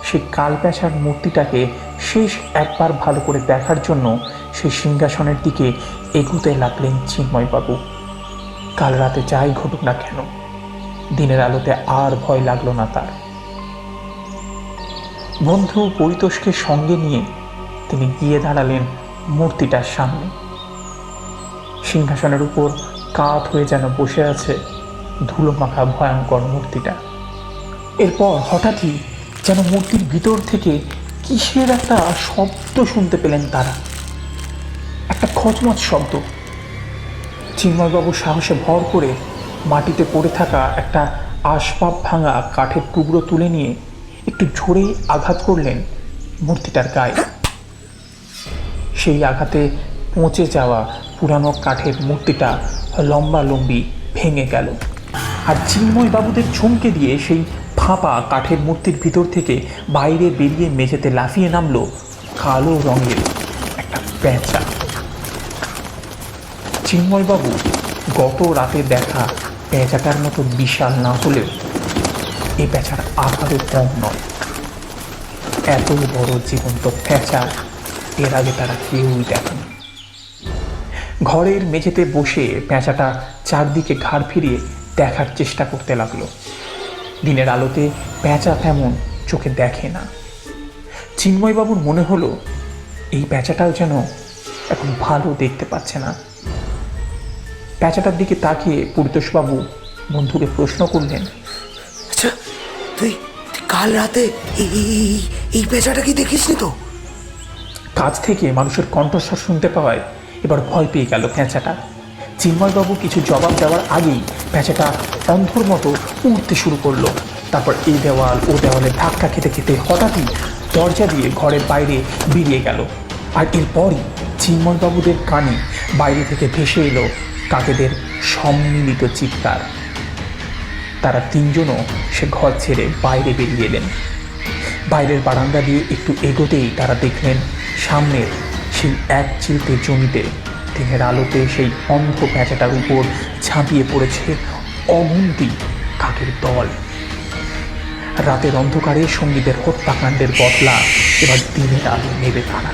সেই কালপ্যাঁচার মূর্তিটাকে শেষ একবার ভালো করে দেখার জন্য সেই সিংহাসনের দিকে এগুতে লাগলেন চিন্ময়বাবু। কাল রাতে যাই ঘটুক না কেন, দিনের আলোতে আর ভয় লাগলো না তার। বন্ধু পরিতোষকে সঙ্গে নিয়ে তিনি গিয়ে দাঁড়ালেন মূর্তিটার সামনে। সিংহাসনের উপর কাত হয়ে যেন বসে আছে ধুলো মাখা ভয়ঙ্কর মূর্তিটা। এরপর হঠাৎই যেন মূর্তির ভিতর থেকে কিসের একটা শব্দ শুনতে পেলেন তারা, একটা খচমচ শব্দ। চিন্ময়বাবু সাহসে ভর করে মাটিতে পড়ে থাকা একটা আসবাব ভাঙা কাঠের টুকরো তুলে নিয়ে একটু জোরে আঘাত করলেন মূর্তিটার গায়ে। সেই আঘাতে পচে যাওয়া পুরানো কাঠের মূর্তিটা লম্বালম্বি ভেঙে গেল। আর চিন্ময়বাবুদের চমকে দিয়ে সেই ফাঁপা কাঠের মূর্তির ভিতর থেকে বাইরে বেরিয়ে মেঝেতে লাফিয়ে নামলো কালো রঙের একটা পেঁচা। চিন্ময়বাবু গত রাতে দেখা পেঁচাটার মতো বিশাল না হলেও এ পেঁচার আকারও কম নয়। এত বড় জীবন্ত পেঁচা এর আগে তারা কেউই দেখেনি। ঘরের মেঝেতে বসে পেঁচাটা চারদিকে ঘাড় ফিরিয়ে দেখার চেষ্টা করতে লাগলো। দিনের আলোতে পেঁচা তেমন চোখে দেখে না। চিন্ময়বাবুর মনে হলো এই পেঁচাটাও যেন এখন ভালো দেখতে পাচ্ছে না। পেঁচাটার দিকে তাকিয়ে পরিতোষবাবু বন্ধুকে প্রশ্ন করলেন, আচ্ছা, তুই কাল রাতে এই পেঁচাটা কি দেখিসনি তো? কাছ থেকে মানুষের কণ্ঠস্বর শুনতে পাওয়ায় এবার ভয় পেয়ে গেল পেঁচাটা। চিন্ময়বাবু কিছু জবাব দেওয়ার আগেই পেঁচাটা অন্ধর মতো উড়তে শুরু করলো। তারপর এই দেওয়াল ও দেওয়ালে ধাক্কা খেতে খেতে হঠাৎই দরজা দিয়ে ঘরের বাইরে বেরিয়ে গেল। আর এরপরই চিন্ময়বাবুদের কানে বাইরে থেকে ভেসে এলো কাকেদের সম্মিলিত চিৎকার। তারা তিনজনও সে ঘর ছেড়ে বাইরে বেরিয়ে এলেন। বাইরের বারান্দা দিয়ে একটু এগোতেই তারা দেখলেন সামনের সেই এক চিলতে জমিতে দিনের আলোতে সেই অন্ধ পেঁচাটার উপর ঝাঁপিয়ে পড়েছে অগুন্তি কাকের দল। রাতের অন্ধকারে সঙ্গীদের হত্যাকাণ্ডের বদলা এবার দিনের আলো নেবে তারা।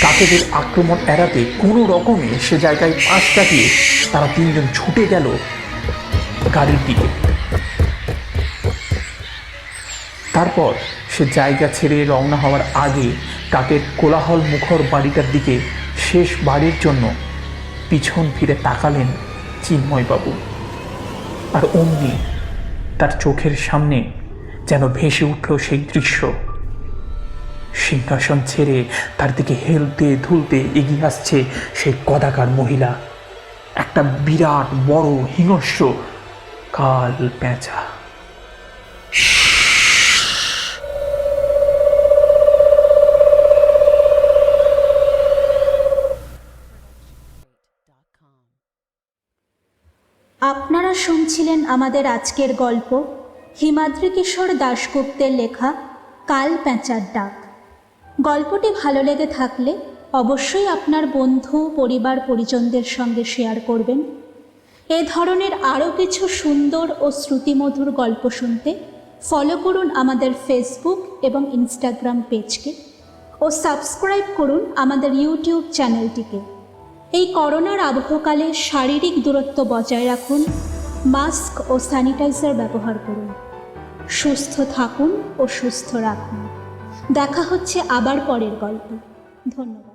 কাকেদের আক্রমণ এড়াতে কোনো রকমে সে জায়গায় পাশ কাটিয়ে তারা তিনজন ছুটে গেল গাড়ির দিকে। তারপর সে জায়গা ছেড়ে রওনা হওয়ার আগে কাকের কোলাহল মুখর বাড়িটার দিকে শেষ বাড়ির জন্য পিছন ফিরে তাকালেন চিন্ময়বাবু। আর অমনি তার চোখের সামনে যেন ভেসে উঠল সেই দৃশ্য। সিংহাসন ছেড়ে তার দিকে হেলতে ধুলতে এগিয়ে আসছে সেই কদাকার মহিলা, একটা বিরাট বড় হিংস্র কাল পেঁচা। আপনারা শুনছিলেন আমাদের আজকের গল্প হিমাদ্রি কিশোর দাশগুপ্তের লেখা কাল পেঁচার ডাক। গল্পটি ভালো লেগে থাকলে অবশ্যই আপনার বন্ধু পরিবার পরিজনদের সঙ্গে শেয়ার করবেন। এ ধরনের আরও কিছু সুন্দর ও শ্রুতিমধুর গল্প শুনতে ফলো করুন আমাদের ফেসবুক এবং ইনস্টাগ্রাম পেজকে ও সাবস্ক্রাইব করুন আমাদের ইউটিউব চ্যানেলটিকে। এই করোনার আবহকালে শারীরিক দূরত্ব বজায় রাখুন, মাস্ক ও স্যানিটাইজার ব্যবহার করুন। সুস্থ থাকুন ও সুস্থ রাখুন। দেখা হচ্ছে আবার পরের গল্পে। ধন্যবাদ।